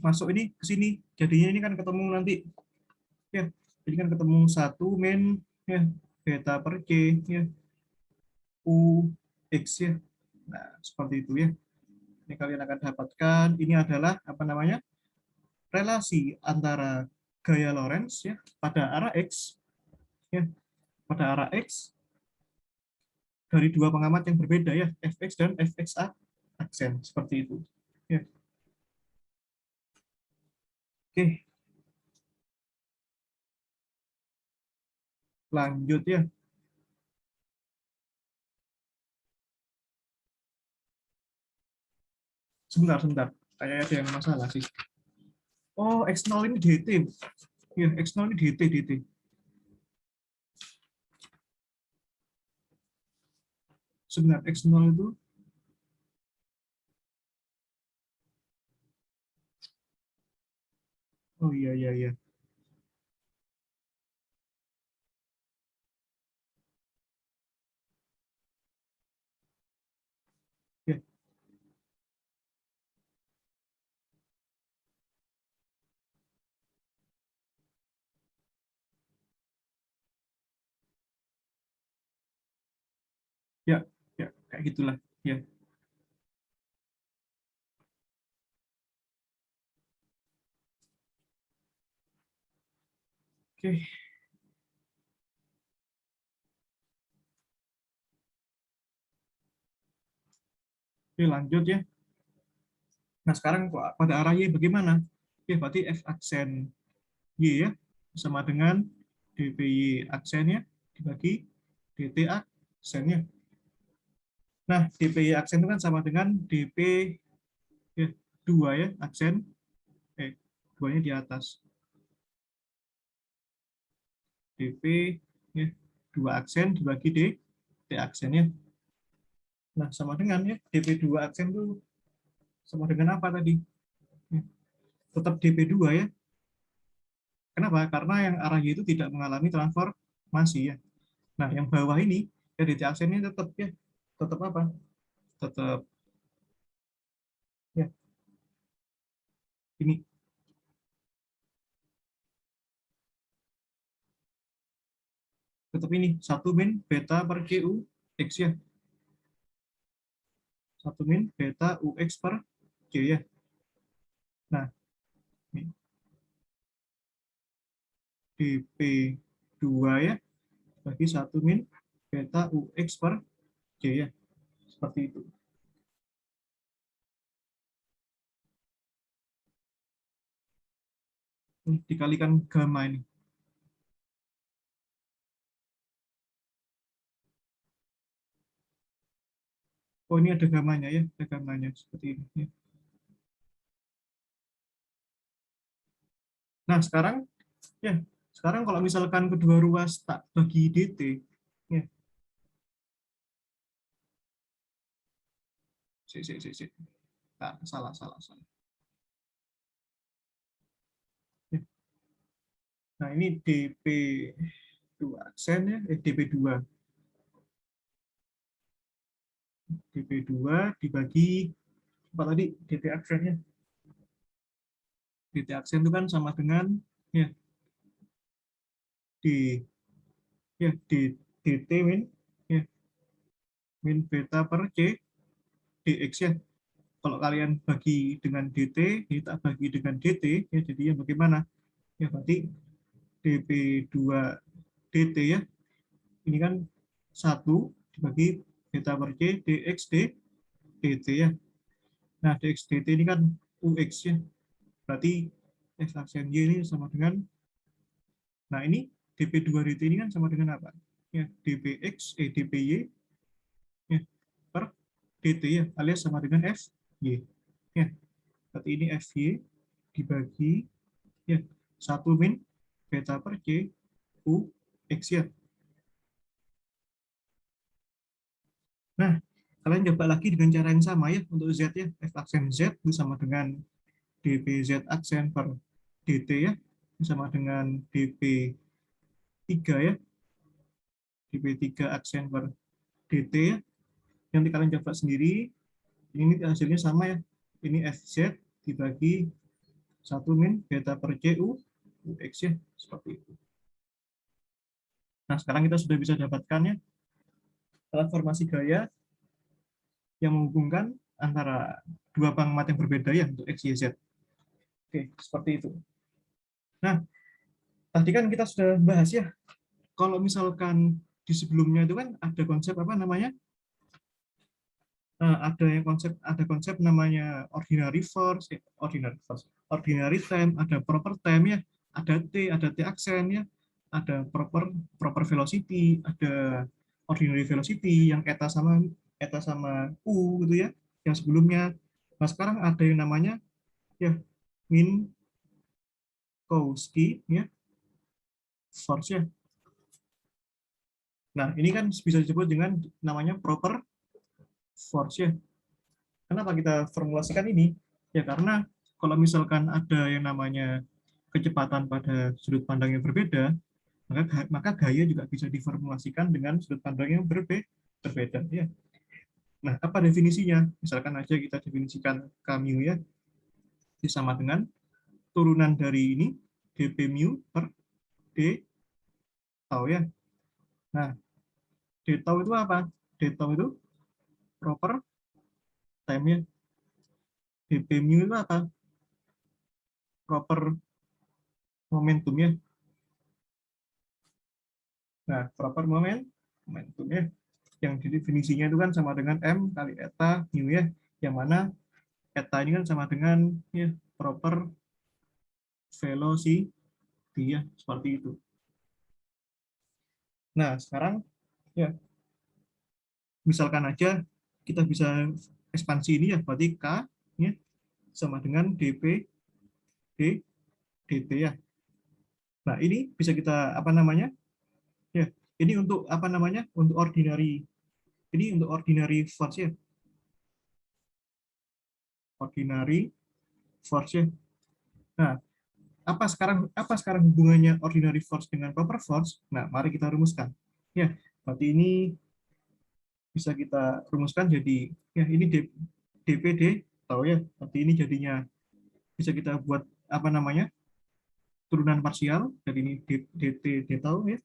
Masuk ini ke sini. Jadinya ini kan ketemu nanti ya. Jadi kan ketemu satu min ya beta per c ya u x ya. Nah, seperti itu ya. Ini kalian akan dapatkan ini adalah apa namanya? Relasi antara gaya Lorentz ya pada arah x ya, pada arah x dari dua pengamat yang berbeda ya, fx dan fxa aksen seperti itu. Ya. Oke, lanjut ya. Sebentar. Kayaknya ada yang masalah sih. Oh, X0 ini dt. Ya, X0 ini dt. Sebentar, X0 itu oh iya. Ya, ya, ya, kayak gitulah. Ya. Oke, oke lanjut ya. Nah, sekarang pada arah Y bagaimana? Oke, berarti F aksen Y ya sama dengan dpy aksennya dibagi dt aksennya. Nah, dpy aksen itu kan sama dengan dp ya, 2 ya aksen duanya di atas dp ya. 2 aksen dibagi D aksennya. Nah, sama dengan ya, DP2 aksen itu sama dengan apa tadi? Ya, tetap DP2 ya. Kenapa? Karena yang arah Y itu tidak mengalami transformasi ya. Nah, yang bawah ini, ya DT aksennya tetap ya, tetap apa? Tetap ya, ini tetap ini 1 min beta per CU X ya. 1 min beta UX per C ya. Nah, ini DP2 ya, bagi 1 min beta UX per C ya. Seperti itu. Ini dikalikan gamma ini. Oh, ini ada gamanya ya, ada gamanya seperti ini. Ya. Nah, ya, sekarang kalau misalkan kedua ruas tak bagi DT, ya, si. Nah, salah. Ya. Nah, ini DP2 aksen ya, DP2. DP2 dibagi apa tadi? DP aksennya. DT aksen itu kan sama dengan ya di ya di DT min ya min beta per C dx ya. Kalau kalian bagi dengan DT, ini tak bagi dengan DT, ya jadi yang bagaimana? Ya berarti DP2 DT ya, ini kan 1 dibagi beta per C dx dt ya. Nah, dx dt ini kan UX ya, berarti X aksen Y ini sama dengan, nah ini dp2 dt ini kan sama dengan apa? Ya, dpx, dpy ya, per dt ya, alias sama dengan fy. Ya, berarti ini fy dibagi ya 1 min beta per c u x ya. Nah, kalian coba lagi dengan cara yang sama ya untuk z ya, f aksen z itu sama dengan dpz aksen per dt ya, sama dengan dp3 ya, dp3 aksen per dt ya. Nanti kalian coba sendiri, ini hasilnya sama ya, ini fz dibagi 1 min beta per cu ux ya, seperti itu. Nah, sekarang kita sudah bisa dapatkan ya transformasi gaya yang menghubungkan antara dua pangmat yang berbeda ya untuk X, Y, Z. Oke, seperti itu. Nah, tadi kan kita sudah bahas ya, kalau misalkan di sebelumnya itu kan ada konsep apa namanya? Ada konsep namanya ordinary time, ada proper time ya, ada T aksen ya, ada proper velocity, ada ordinary velocity yang eta sama u gitu ya, yang sebelumnya. Nah, sekarang ada yang namanya ya Minkowski ya force ya. Nah, ini kan bisa disebut dengan namanya proper force ya. Kenapa kita formulasikan ini? Ya karena kalau misalkan ada yang namanya kecepatan pada sudut pandang yang berbeda, maka gaya juga bisa diformulasikan dengan sudut pandang yang berbeda ya. Nah, apa definisinya? Misalkan aja kita definisikan K mu ya, sama dengan turunan dari ini dp mu per d tau ya. Nah, d tau itu apa? D tau itu proper time ya. dp mu itu apa? Proper momentum ya. Nah, proper momentum ya. Yang definisinya itu kan sama dengan M kali eta mu ya. Yang mana eta ini kan sama dengan ya, proper velocity ya, seperti itu. Nah, sekarang ya misalkan aja kita bisa ekspansi ini ya, berarti K ya, sama dengan dp dt ya. Nah, ini bisa kita apa namanya? Ya, Ini untuk apa namanya? Untuk ordinary. Ini untuk ordinary force ya. Ordinary force ya. Nah, apa sekarang hubungannya ordinary force dengan proper force? Nah, mari kita rumuskan. Ya, berarti ini bisa kita rumuskan jadi ya ini dpd tahu ya. Berarti ini jadinya bisa kita buat apa namanya? Turunan parsial. Jadi ini dt d tahu ya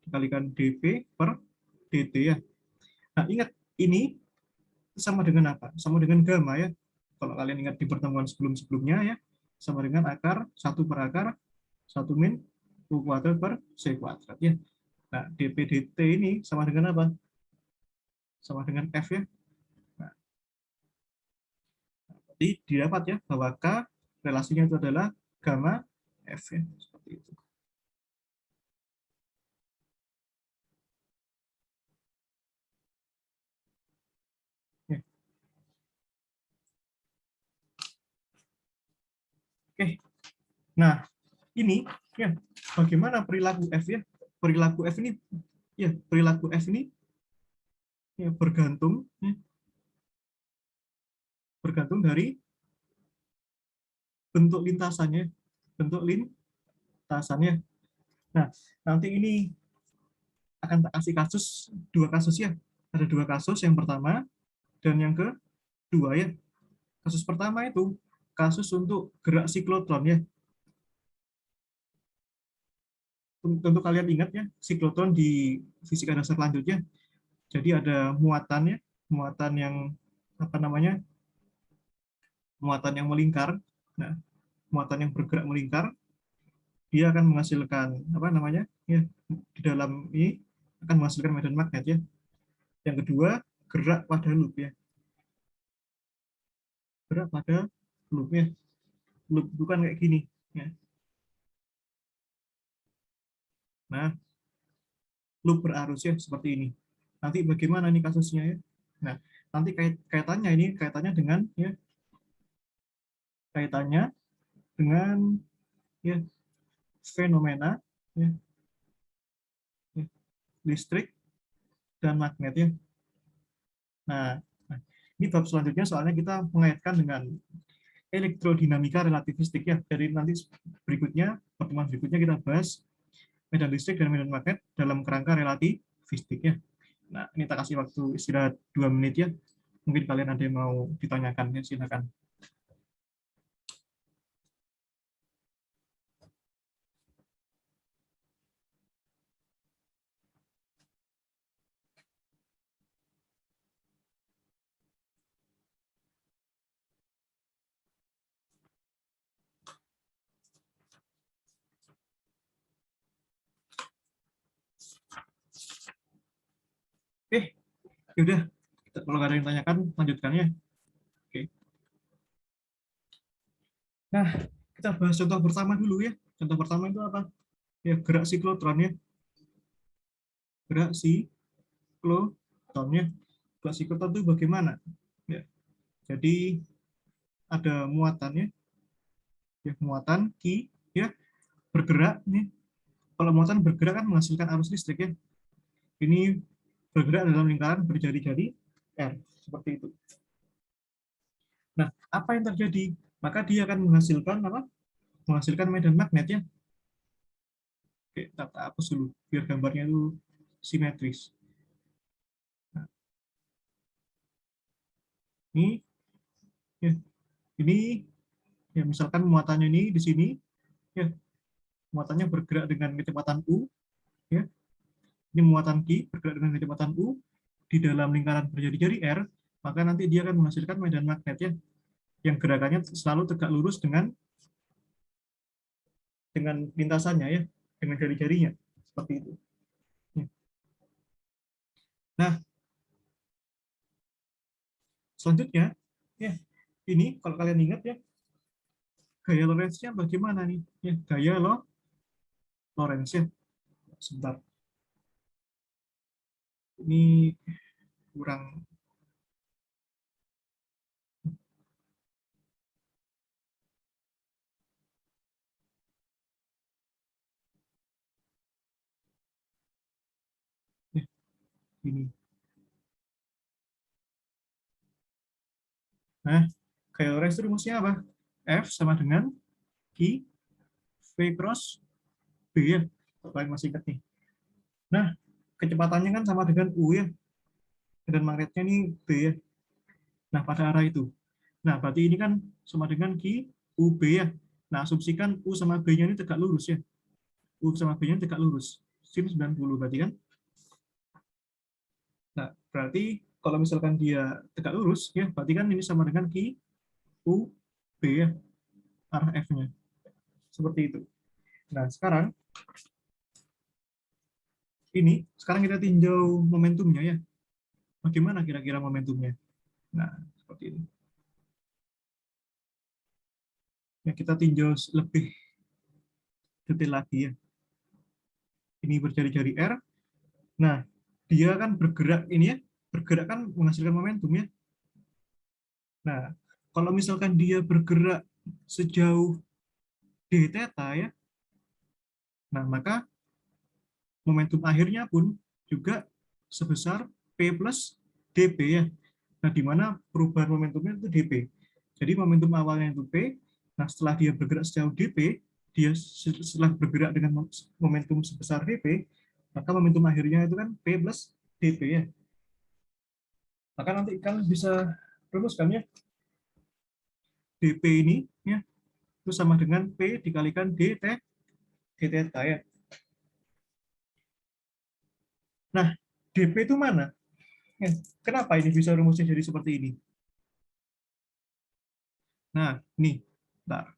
dikalikan dp per dt ya. Nah, ingat ini sama dengan apa? Sama dengan gamma ya. Kalau kalian ingat di pertemuan sebelum-sebelumnya ya, sama dengan akar 1/1 min U kuadrat per C kuadrat ya. Nah, dp dt ini sama dengan apa? Sama dengan F ya. Nah, jadi didapat ya bahwa K relasinya itu adalah gamma F ya. Seperti itu. Ya. Oke. Nah, ini ya bagaimana perilaku F ya? Perilaku F ini ya perilaku F ini ya bergantung dari bentuk lintasannya, bentuk lintasannya. Nah, nanti ini akan tak kasih dua kasus ya. Ada dua kasus, yang pertama dan yang kedua ya. Kasus pertama itu kasus untuk gerak siklotron ya. Tentu kalian ingat ya, siklotron di fisika dasar lanjutnya. Jadi ada muatannya, muatan yang apa namanya? Muatan yang melingkar. Nah, muatan yang bergerak melingkar, dia akan menghasilkan apa namanya? Ya, di dalam ini akan menghasilkan medan magnet ya. Yang kedua, gerak pada loop ya. Gerak pada loop ya. Loop bukan kayak gini ya. Nah, loop berarus ya seperti ini. Nanti bagaimana nih kasusnya ya? Nah, nanti kaitannya dengan ya kaitannya dengan ya fenomena ya, ya, listrik dan magnet ya. Nah, nah, ini bab selanjutnya soalnya kita mengaitkan dengan elektrodinamika relativistik ya. Jadi nanti pertemuan berikutnya kita bahas medan listrik dan medan magnet dalam kerangka relativistik ya. Nah, ini tak kasih waktu istirahat 2 menit ya. Mungkin kalian ada yang mau ditanyakan ya, silakan. Oke, yaudah. Kalau nggak ada yang tanyakan, lanjutkan ya. Oke. Nah, kita bahas contoh pertama dulu ya. Contoh pertama itu apa? Ya, gerak siklotron ya. Gerak siklotron ya. Gerak siklotron itu bagaimana? Ya, jadi ada muatannya, ya muatan Q ya bergerak nih. Kalau muatan bergerak kan menghasilkan arus listrik ya. Ini bergerak dalam lingkaran berjari-jari R seperti itu. Nah, apa yang terjadi? Maka dia akan menghasilkan apa? Menghasilkan medan magnet ya. Oke, tata hapus dulu biar gambarnya itu simetris. Nah, ini ya, ini ya misalkan muatannya ini di sini ya, muatannya bergerak dengan kecepatan u ya. Ini muatan Q bergerak dengan kecepatan u di dalam lingkaran berjari-jari R, maka nanti dia akan menghasilkan medan magnet ya yang gerakannya selalu tegak lurus dengan lintasannya ya, dengan jari-jarinya seperti itu. Ya. Nah, selanjutnya ya ini kalau kalian ingat ya gaya Lorentz-nya bagaimana nih? Ya, gaya Lorentz ya. Sebentar. Ini kurang Ini. Nah, Keyless itu rumusnya apa? F sama dengan Q V cross B ya. Kalau kalian masih ingat nih. Nah, kecepatannya kan sama dengan U ya. Dan magnetnya ini B ya. Nah, pada arah itu. Nah, berarti ini kan sama dengan Q U B ya. Nah, asumsikan U sama B-nya ini tegak lurus ya. U sama B-nya tegak lurus. Sin 90 berarti kan. Nah, berarti kalau misalkan dia tegak lurus ya, berarti kan ini sama dengan Q U B ya, arah F-nya. Seperti itu. Nah, sekarang kita tinjau momentumnya ya. Bagaimana kira-kira momentumnya? Nah, seperti ini. Ya, kita tinjau lebih detail lagi ya. Ini berjari-jari R. Nah, dia kan bergerak ini ya, bergerak kan menghasilkan momentum ya. Nah, kalau misalkan dia bergerak sejauh d theta ya, nah maka momentum akhirnya pun juga sebesar P plus dP ya. Nah, di mana perubahan momentumnya itu dP. Jadi momentum awalnya itu P, nah setelah dia bergerak sejauh dP, dia setelah bergerak dengan momentum sebesar dP, maka momentum akhirnya itu kan P plus dP ya. Maka nanti kalian bisa rumuskan ya, dP ini ya itu sama dengan P dikalikan d theta ya. Nah, dP itu mana? Ya, kenapa ini bisa rumusnya jadi seperti ini? Nah, nih, bentar.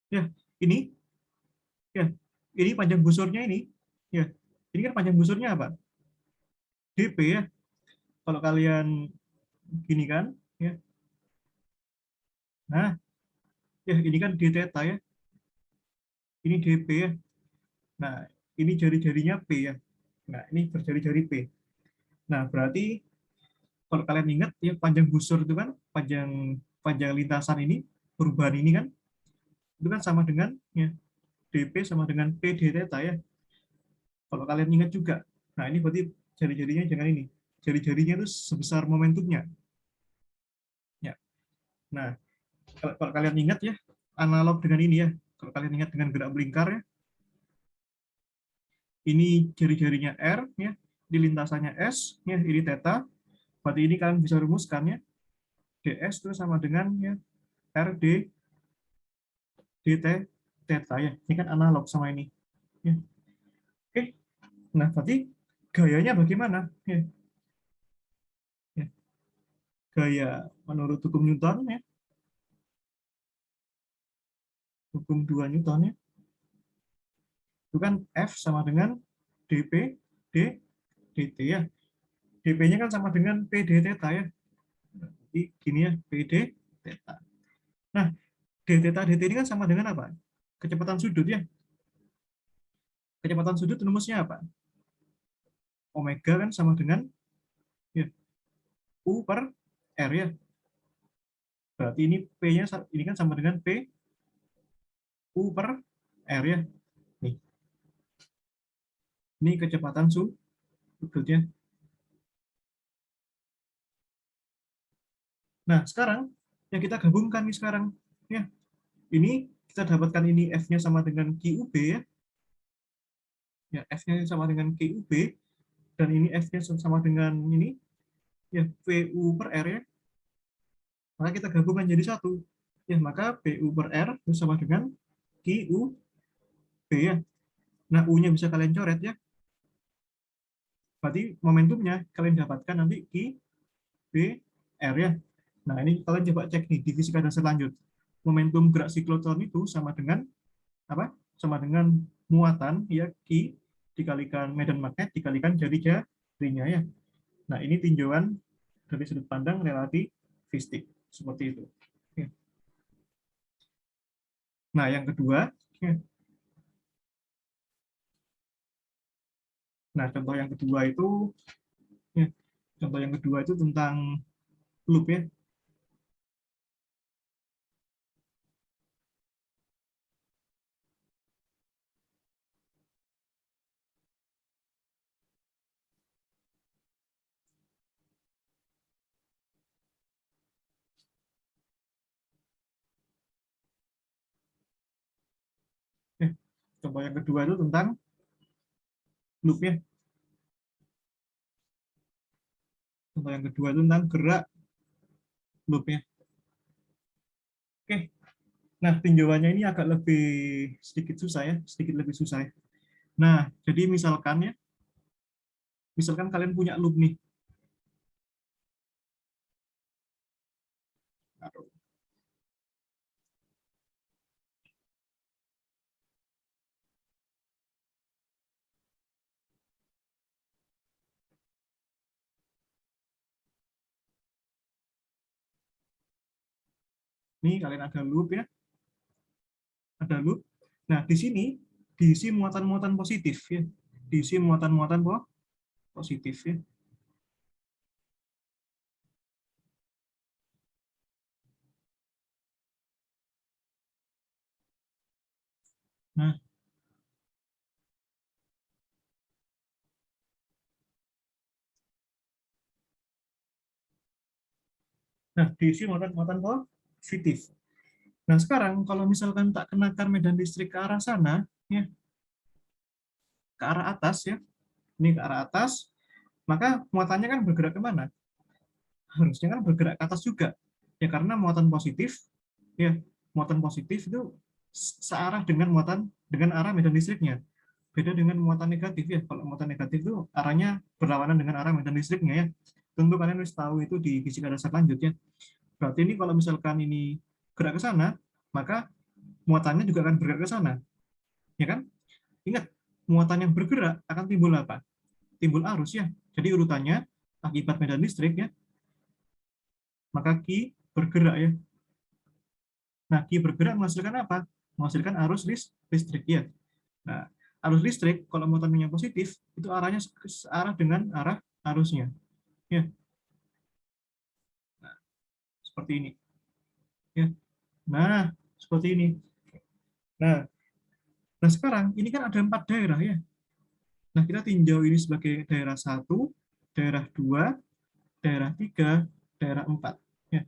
Ya, ini, ya, ini panjang busurnya ini, ya, ini kan panjang busurnya apa? dP ya. Kalau kalian gini kan, ya, nah, ya ini kan d theta ya, ini dP ya. Nah, ini jari-jarinya P ya. Nah, ini berjari-jari P. Nah, berarti kalau kalian ingat ya panjang busur itu kan panjang panjang lintasan ini perubahan ini kan itu kan sama dengan ya dP sama dengan P d theta ya. Kalau kalian ingat juga. Nah, ini berarti jari-jarinya jangan ini. Jari-jarinya itu sebesar momentumnya. Ya. Nah, kalau kalian ingat ya, analog dengan ini ya. Kalau kalian ingat dengan gerak melingkar ya, ini jari-jarinya R ya, di lintasannya S ya, ini theta. Berarti ini kalian bisa rumuskan ya. ds itu sama dengan ya R d dt theta ya. Ini kan analog sama ini. Ya. Oke. Nah, berarti gayanya bagaimana? Ya. Ya. Gaya menurut hukum Newton ya, hukum 2 Newton ya, itu kan F sama dengan dP d dt ya. dP-nya kan sama dengan P d theta ya. Jadi gini ya, P d theta. Nah, d theta dt ini kan sama dengan apa? Kecepatan sudut ya. Kecepatan sudut rumusnya apa? Omega kan sama dengan ya, U per R ya. Berarti ini P-nya ini kan sama dengan P U per R ya. Nih, ini kecepatan sudutnya. Nah, sekarang yang kita gabungkan nih sekarang ya. Ini kita dapatkan ini F-nya sama dengan QUB ya. Ya, F-nya sama dengan QUB dan ini F-nya sama dengan ini ya VU per R ya. Maka kita gabungkan jadi satu. Ya, maka PU per R itu sama dengan QUB ya. Nah, U-nya bisa kalian coret ya. Berarti momentumnya kalian dapatkan nanti QB R ya. Nah, ini kalian coba cek nih di fisika dasar lanjut. Momentum gerak siklotron itu sama dengan apa? Sama dengan muatan ya Q dikalikan medan magnet dikalikan jari-jarinya ya. Nah, ini tinjauan dari sudut pandang relativistik seperti itu. Ya. Nah, yang kedua, ya. Nah, contoh yang kedua itu ya, contoh yang kedua itu tentang loop ya. Contoh yang kedua itu tentang loop-nya. Contoh yang kedua itu tentang gerak loop-nya. Oke, nah tinjauannya ini agak lebih sedikit susah ya, sedikit lebih susah ya. Nah, jadi misalkan kalian punya loop nih. Nih kalian ada loop ya, ada loop. Nah, di sini diisi muatan-muatan positif ya, diisi muatan-muatan positif ya. Nah, diisi muatan-muatan positif. Nah, sekarang kalau misalkan tak kenakan medan listrik ke arah sana, ya, ke arah atas ya, ini ke arah atas, maka muatannya kan bergerak kemana? Harusnya kan bergerak ke atas juga. Ya karena muatan positif, ya muatan positif itu searah dengan arah medan listriknya. Beda dengan muatan negatif ya. Kalau muatan negatif itu arahnya berlawanan dengan arah medan listriknya ya. Tentu kalian harus tahu itu di fisika dasar lanjut ya. Berarti ini kalau misalkan ini gerak ke sana, maka muatannya juga akan bergerak ke sana. Ya kan? Ingat, muatan yang bergerak akan timbul apa? Timbul arus ya. Jadi urutannya akibat medan listrik ya, maka Q bergerak ya. Nah, Q bergerak menghasilkan apa? Menghasilkan arus listrik ya. Nah, arus listrik kalau muatannya positif itu arahnya searah dengan arah arusnya. Ya. Nah, seperti ini. Ya. Nah, seperti ini. Nah, sekarang ini kan ada 4 daerah ya. Nah, kita tinjau ini sebagai daerah 1, daerah 2, daerah 3, daerah 4. Ya.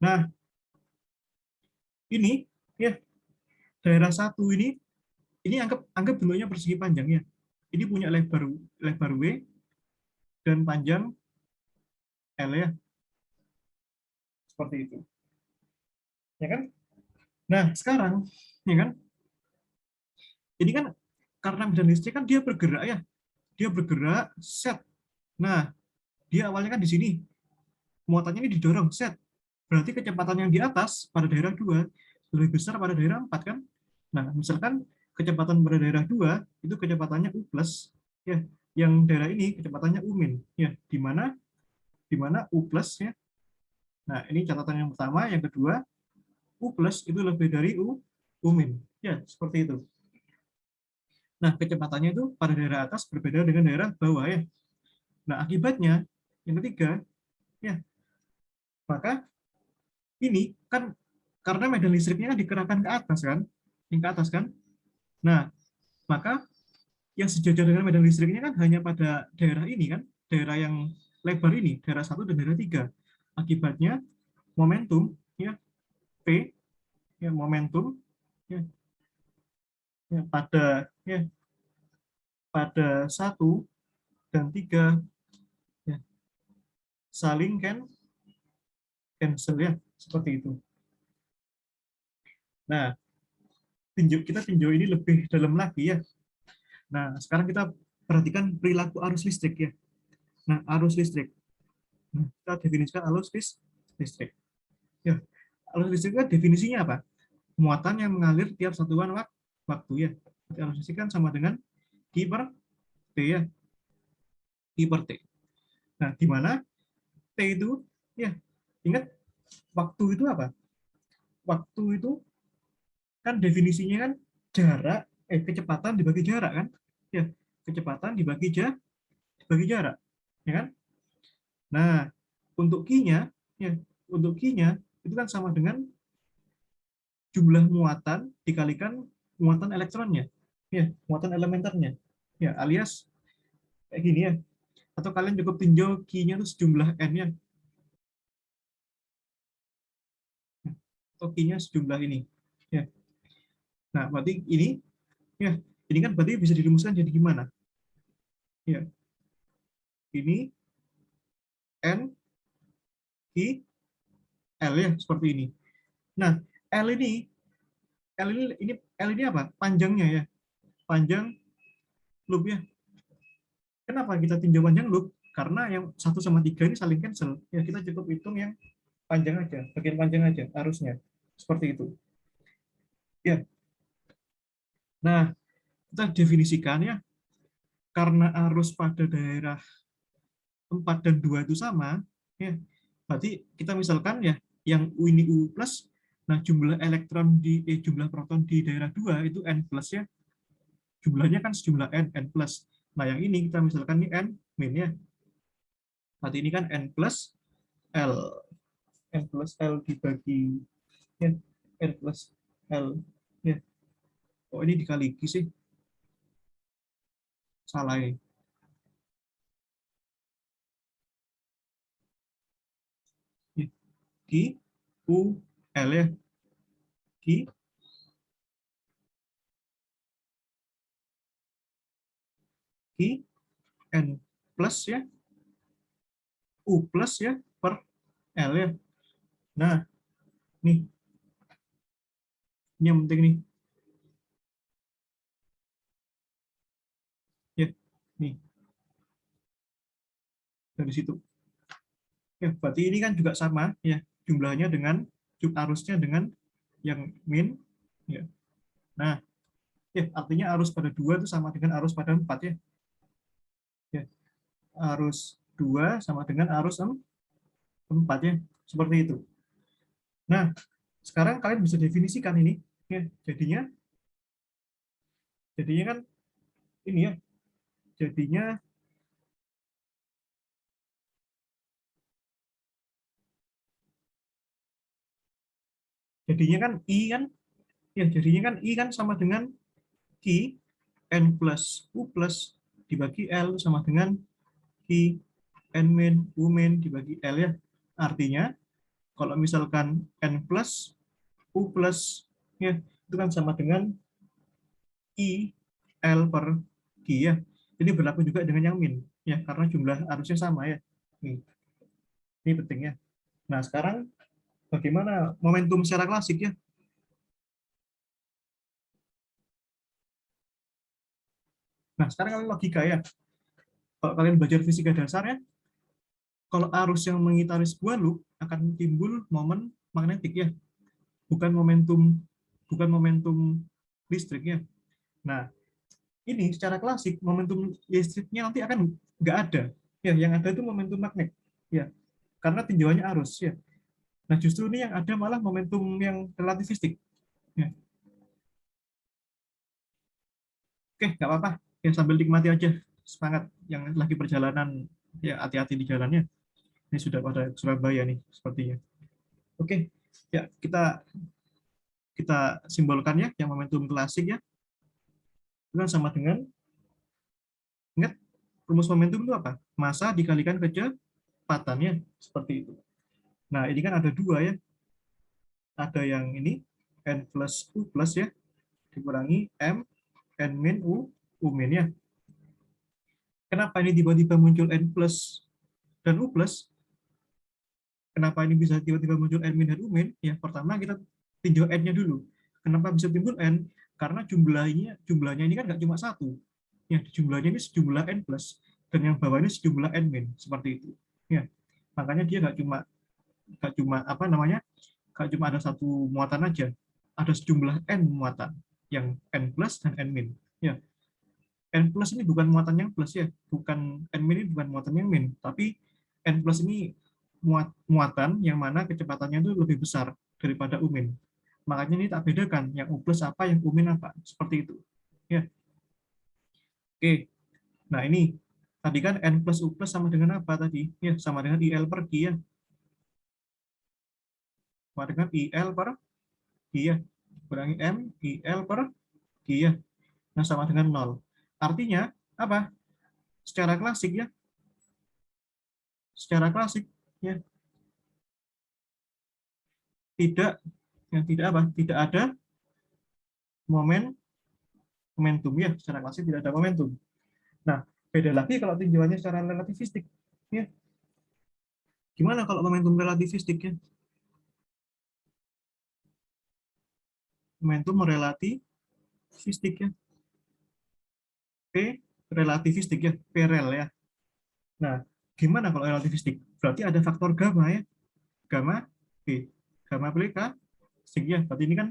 Nah, ini ya daerah 1 ini anggap bentuknya persegi panjang ya. Ini punya lebar lebar W dan panjang L ya. Seperti itu. Ya kan? Nah, sekarang ya kan? Ini kan karena medan listrik kan dia bergerak ya. Dia bergerak set. Nah, dia awalnya kan di sini. Muatannya ini didorong set. Berarti kecepatan yang di atas pada daerah 2 lebih besar pada daerah 4 kan? Nah, misalkan kecepatan pada daerah 2 itu kecepatannya U plus ya. Yang daerah ini kecepatannya U min ya. Di mana U plus ya. Nah, ini catatan yang pertama, yang kedua U plus itu lebih dari U min. Ya, seperti itu. Nah, kecepatannya itu pada daerah atas berbeda dengan daerah bawah ya. Nah, akibatnya yang ketiga ya, maka ini kan karena medan listriknya kan dikerahkan ke atas kan, yang ke atas kan. Nah, maka yang sejajar dengan medan listriknya kan hanya pada daerah ini kan, daerah yang lebar ini, daerah 1 dan daerah 3. Akibatnya momentum ya P ya momentum ya, ya pada 1 dan 3 ya, saling cancel ya, seperti itu. Nah, kita tinjau ini lebih dalam lagi ya. Nah, sekarang kita perhatikan perilaku arus listrik ya. Nah, arus listrik. Nah, kita definisikan arus listrik. Ya, arus listrik kan definisinya apa? Muatan yang mengalir tiap satuan waktu ya. Arus listrik kan sama dengan Q per T ya. Q per T. Nah, di mana T itu ya, ingat waktu itu apa? Waktu itu kan definisinya kan jarak kecepatan dibagi jarak kan? Ya, kecepatan dibagi jarak, ya kan? Nah, untuk Q-nya ya, untuk Q-nya itu kan sama dengan jumlah muatan dikalikan muatan elektronnya. Ya, muatan elementernya. Ya, alias kayak gini ya. Atau kalian cukup tinjau Q-nya itu sejumlah N ya. Atau Q-nya sejumlah ini. Ya. Nah, berarti ini ya, ini kan berarti bisa dirumuskan jadi gimana? Ya, ini N I L ya, seperti ini. Nah, L ini L ini apa? Panjangnya ya. Panjang loop ya. Kenapa kita tinjau panjang loop? Karena yang 1 sama 3 ini saling cancel. Ya, kita cukup hitung yang panjang aja, bagian panjang aja arusnya. Seperti itu. Ya. Nah, kita definisikan ya, karena arus pada daerah 4 dan 2 itu sama, ya, berarti kita misalkan ya, yang U ini U plus, nah jumlah elektron jumlah proton di daerah 2 itu N plus ya, jumlahnya kan sejumlah N plus. Nah yang ini kita misalkan ini N min ya, berarti ini kan N plus L, N plus L dibagi ya, N plus L ya. Oh ini dikali Q sih, salah ya. Q U L ya, Q Q N plus ya, U plus ya per L ya. Nah, nih, ini yang penting nih. Ya, nih, dari situ. Ya, berarti ini kan juga sama ya, jumlahnya dengan arusnya dengan yang min ya. Nah, ya artinya arus pada 2 itu sama dengan arus pada 4 ya. Ya, arus 2 sama dengan arus 4 ya. Seperti itu. Nah, sekarang kalian bisa definisikan ini ya. Jadinya kan ini ya. Jadinya jadinya kan I kan ya, jadinya kan I kan sama dengan Q N plus U plus dibagi L sama dengan Q N min U min dibagi L ya. Artinya kalau misalkan N plus U plus ya, itu kan sama dengan I L per Q ya. Ini berlaku juga dengan yang min ya, karena jumlah arusnya sama ya. Ini penting ya. Nah, sekarang bagaimana momentum secara klasik ya? Nah, sekarang kalian logika ya. Kalau kalian belajar fisika dasar ya, kalau arus yang mengitari sebuah loop akan timbul momen magnetik ya, bukan momentum listrik ya. Nah, ini secara klasik momentum listriknya nanti akan nggak ada. Ya, yang ada itu momentum magnet. Ya, karena tinjauannya arus ya. Nah, justru ini yang ada malah momentum yang relativistik. Ya. Oke, nggak apa-apa. Ya, sambil nikmati aja. Semangat yang lagi perjalanan. Ya, hati-hati di jalannya. Ini sudah pada Surabaya nih, sepertinya. Oke, ya kita kita simbolkan ya, yang momentum klasik ya. Itu kan sama dengan, ingat, rumus momentum itu apa? Massa dikalikan kecepatannya, seperti itu. Nah, ini kan ada dua ya. Ada yang ini, N plus U plus ya, dikurangi M, N min U, U min ya. Kenapa ini tiba-tiba muncul N plus dan U plus? Kenapa ini bisa tiba-tiba muncul N min dan U min? Ya, pertama kita tinjau N-nya dulu. Kenapa bisa timbul N? Karena jumlahnya ini kan nggak cuma satu. Ya, jumlahnya ini sejumlah N plus. Dan yang bawah ini sejumlah N min. Seperti itu. Ya, makanya dia nggak cuma apa namanya, nggak cuma ada satu muatan aja, ada sejumlah n muatan, yang n plus dan n min ya. N plus ini bukan muatan yang plus ya, bukan n min ini bukan muatan yang min, tapi n plus ini muatan yang mana kecepatannya itu lebih besar daripada u min. Makanya ini tak bedakan yang u plus apa, yang u min apa, seperti itu ya. Oke, nah ini tadi kan n plus u plus sama dengan apa tadi ya, sama dengan il per q ya, sama dengan il per q ya, kurangi m il per q ya. Nah, sama dengan 0. Artinya apa? Secara klasik ya, secara klasik ya, tidak, yang tidak apa? Tidak ada momentum ya, secara klasik tidak ada momentum. Nah, beda lagi kalau tinjauannya secara relativistik ya. Gimana kalau momentum relativistik ya? Momentum relativistik ya. P relativistik ya, P rel ya. Nah, gimana kalau relativistik? Berarti ada faktor gamma ya. Gamma P. Gamma P K sig ya. Berarti ini kan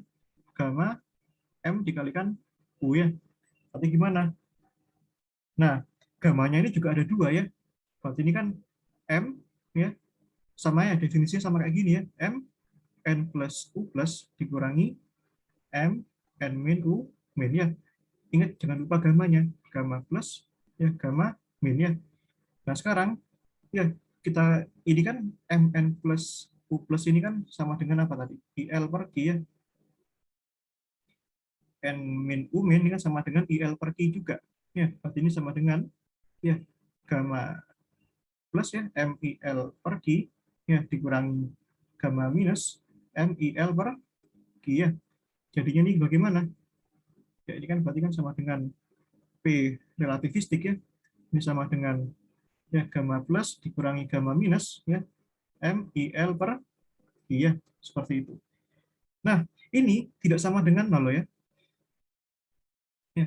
gamma M dikalikan U ya. Berarti gimana? Nah, gamanya ini juga ada dua ya. Berarti ini kan M ya, sama ya, definisinya sama kayak gini ya. M N plus U plus dikurangi M N min U min ya. Ingat jangan lupa gamanya. Gamma plus ya, gamma min ya. Nah, sekarang ya kita ini kan MN plus U plus ini kan sama dengan apa tadi? IL per Q ya. N min U min ini kan sama dengan IL per Q juga. Ya, berarti ini sama dengan ya gamma plus ya MIL per Q ya dikurangi gamma minus MIL per Q ya. Jadinya ini bagaimana? Ya ini kan berarti kan sama dengan P relativistik ya. Ini sama dengan ya gamma plus dikurangi gamma minus ya MIL per Q ya. Seperti itu. Nah, ini tidak sama dengan nol ya. Ya.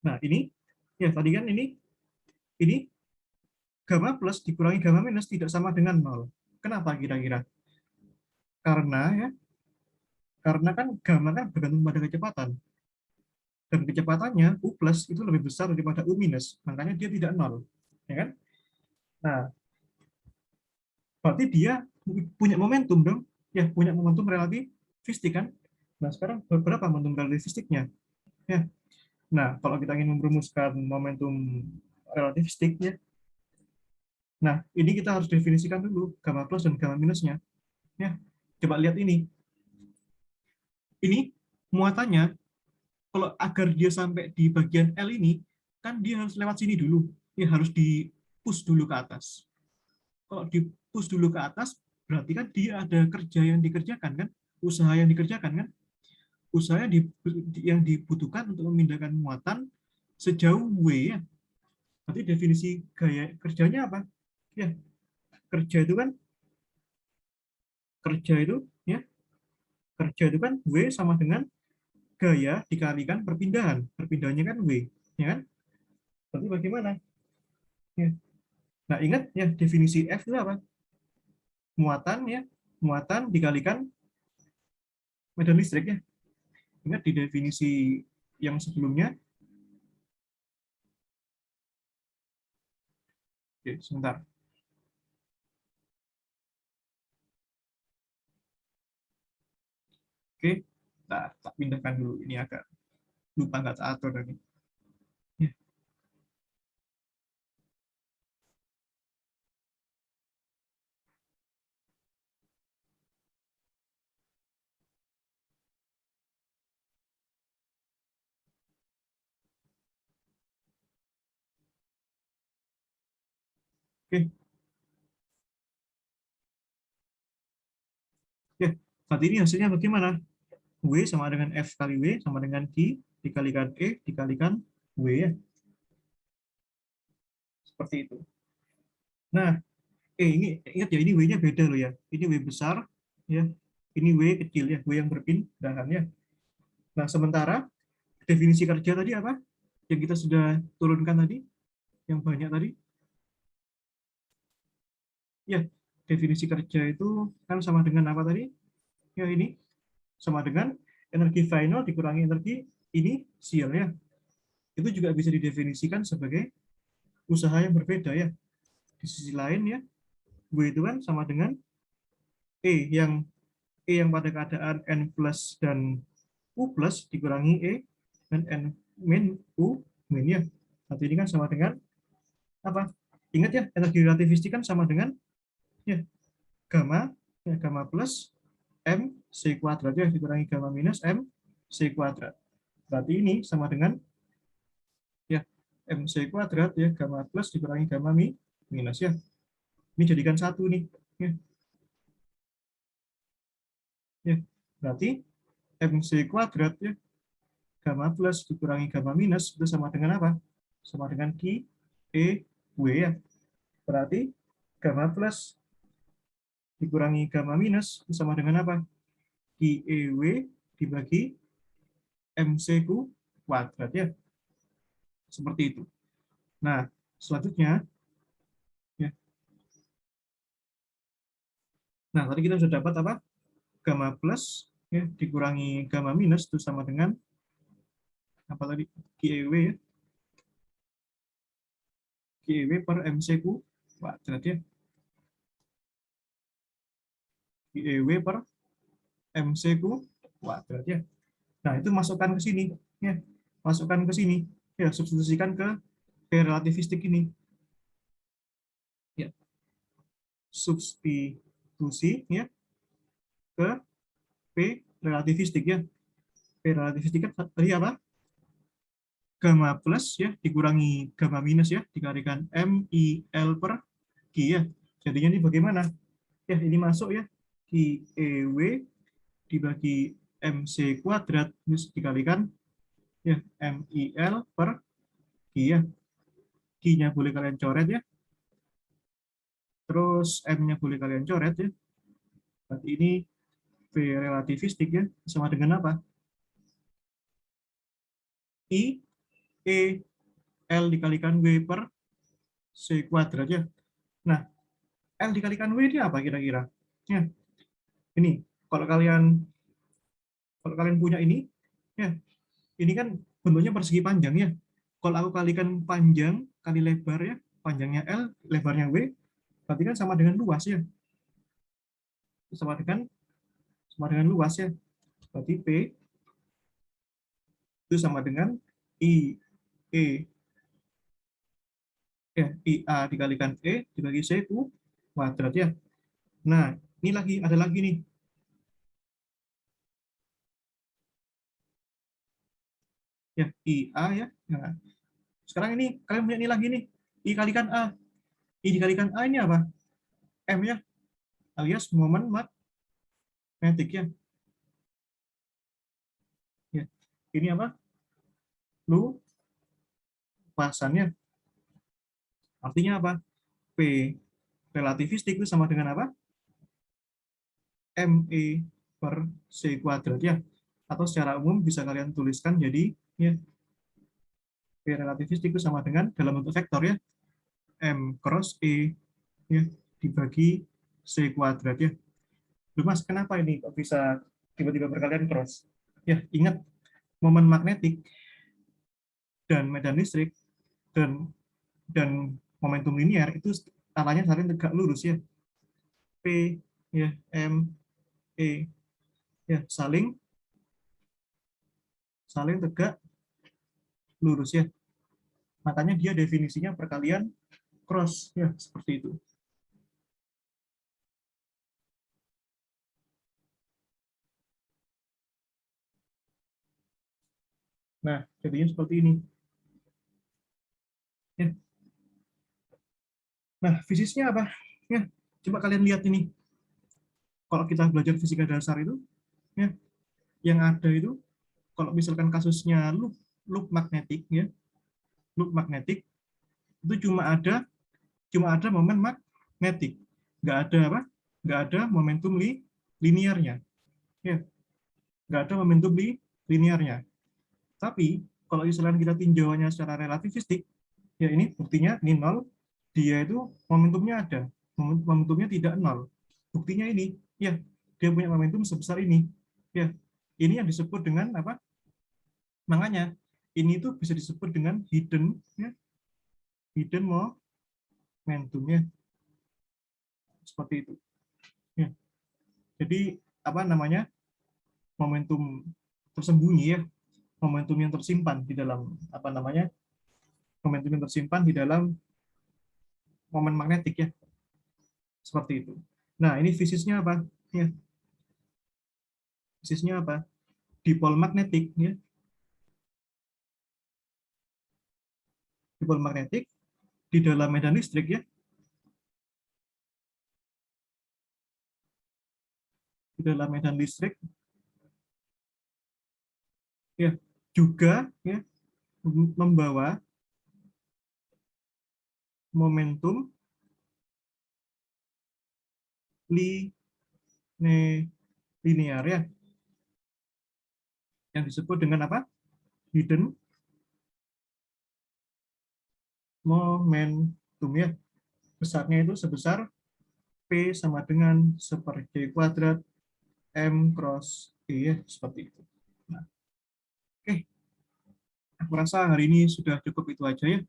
Nah, ini ya tadi kan ini gamma plus dikurangi gamma minus tidak sama dengan nol. Kenapa kira-kira? Karena ya, karena kan gamma kan bergantung pada kecepatan. Dan kecepatannya U plus itu lebih besar daripada U minus. Makanya dia tidak nol. Ya kan? Nah, berarti dia punya momentum dong. Ya, punya momentum relativistik kan? Nah, sekarang berapa momentum relativistiknya? Ya. Nah, kalau kita ingin merumuskan momentum relativistik ya, nah, ini kita harus definisikan dulu gamma plus dan gamma minusnya. Ya, coba lihat ini. Ini muatannya, kalau agar dia sampai di bagian L ini, kan dia harus lewat sini dulu. Ya, harus di push dulu ke atas. Kalau di push dulu ke atas, berarti kan dia ada kerja yang dikerjakan kan, usaha yang dikerjakan kan, usaha yang dibutuhkan untuk memindahkan muatan sejauh W ya. Berarti definisi gaya kerjanya apa? Ya, kerja itu kan kerja itu ya kerja itu kan W sama dengan gaya dikalikan perpindahan. Perpindahannya kan W, ya kan? Berarti bagaimana? Ya. Nah, ingat ya definisi F itu apa? Muatan ya, muatan dikalikan medan listrik ya. Ingat di definisi yang sebelumnya. Oke, sebentar. Oke, tak pindahkan dulu. Ini agak lupa nggak tak atur tadi. Ya, oke, ya. Saat ini hasilnya bagaimana? W sama dengan F kali W sama dengan Q dikalikan E dikalikan W ya. Seperti itu. Nah, ini ingat ya, ini W-nya beda loh ya. Ini W besar, ya. Ini W kecil ya, W yang berpindahan ya. Nah, sementara definisi kerja tadi apa? Yang kita sudah turunkan tadi, yang banyak tadi. Ya, definisi kerja itu kan sama dengan apa tadi? Ya, ini sama dengan energi final dikurangi energi inisial ya. Itu juga bisa didefinisikan sebagai usaha yang berbeda ya. Di sisi lain ya, W itu kan sama dengan yang pada keadaan N plus dan U plus dikurangi dan N min U min ya. Nanti ini kan sama dengan apa? Ingat ya, energi relativistik kan sama dengan ya gamma ya, gamma plus M C kuadrat ya dikurangi gamma minus M C kuadrat. Berarti ini sama dengan ya M C kuadrat ya gamma plus dikurangi gamma minus ya. Ini jadikan satu nih. Ya, ya. Berarti MC kuadrat ya, gamma plus dikurangi gamma minus itu sama dengan apa? Sama dengan Q E W ya. Berarti gamma plus dikurangi gamma minus itu sama dengan apa? Q E W dibagi MC kuadrat ya. Seperti itu. Nah, selanjutnya ya. Nah, tadi kita sudah dapat apa? Gamma plus ya dikurangi gamma minus itu sama dengan apa tadi? Q E W ya. Q E W per MC kuadrat ya. Q E W per MC kuadrat ya. Nah, itu masukkan ke sini ya. Masukkan ke sini. Ya, substitusikan ke relativistik ini. Ya, substitusi ya ke P relativistik ya. P relativistik kan tadi apa? Gamma plus ya dikurangi gamma minus ya dikalikan MIL per Q ya. Jadinya ini bagaimana? Ya, ini masuk ya. Q E W dibagi MC kuadrat terus dikalikan ya MIL per Q ya. Q-nya boleh kalian coret ya. Terus M-nya boleh kalian coret ya. Berarti ini V relativistik ya sama dengan apa? I E L dikalikan W per C kuadrat ya. Nah, L dikalikan W ini apa kira-kira? Ya, ini kalau kalian punya ini, ya ini kan bentuknya persegi panjang ya. Kalau aku kalikan panjang kali lebar ya, panjangnya L, lebarnya W, berarti kan sama dengan luas ya. Sama dengan luas ya. Berarti P itu sama dengan I E ya IA dikalikan dibagi C kuadrat ya. Nah, ini ada lagi nih. Ya, IA ya. Nah, sekarang ini kalian punya ini lagi nih. I kalikan A. I dikalikan A ini apa? M ya, alias momen magnetik ya. Ya. Ini apa? Luasannya. Artinya apa? P relativistik itu sama dengan apa? ME per C kuadrat ya. Atau secara umum bisa kalian tuliskan jadi ya, P relativistik itu sama dengan dalam bentuk vektor ya. M cross E ya, dibagi C kuadrat ya. Loh Mas, kenapa ini kok bisa tiba-tiba berkalian cross? Ya, ingat momen magnetik dan medan listrik dan momentum linear itu arahnya saling tegak lurus ya. P ya M E ya saling tegak lurus ya. Makanya dia definisinya perkalian cross ya seperti itu. Nah, jadinya seperti ini. Ya. Nah, fisiknya apa? Ya, coba kalian lihat ini. Kalau kita belajar fisika dasar itu, ya, yang ada itu, kalau misalkan kasusnya loop magnetik, ya, loop magnetik itu cuma ada momen magnetik, nggak ada apa? Nggak ada momentum linearnya, ya, nggak ada momentum linearnya. Tapi kalau misalkan kita tinjauannya secara relativistik, ya ini buktinya ini nol, dia itu momentumnya ada, momentumnya tidak nol. Buktinya ini, ya dia punya momentum sebesar ini, ya ini yang disebut dengan apa? Makanya ini tuh bisa disebut dengan hidden, ya, hidden momentumnya seperti itu. Ya. Jadi apa namanya momentum tersembunyi ya, momentum yang tersimpan di dalam apa namanya momentum yang tersimpan di dalam momen magnetik ya seperti itu. Nah ini fisiknya apa? Ya, fisiknya apa? Dipol magnetik ya, dipol magnetik di dalam medan listrik ya, di dalam medan listrik ya juga ya membawa momentum linear ya, yang disebut dengan apa? Hidden momentum ya. Besarnya itu sebesar P sama dengan 1/J² M cross E ya, seperti itu. Nah, oke, aku rasa hari ini sudah cukup itu aja ya.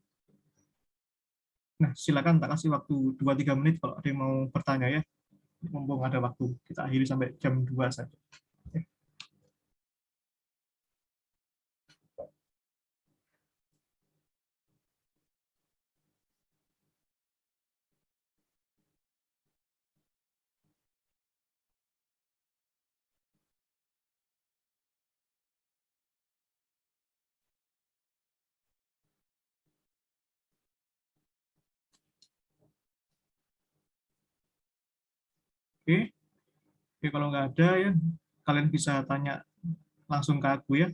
Nah, silakan tak kasih waktu 2-3 menit kalau ada yang mau bertanya ya. Mumpung ada waktu. Kita akhiri sampai jam 2 saja. Oke, oke kalau nggak ada ya, kalian bisa tanya langsung ke aku ya.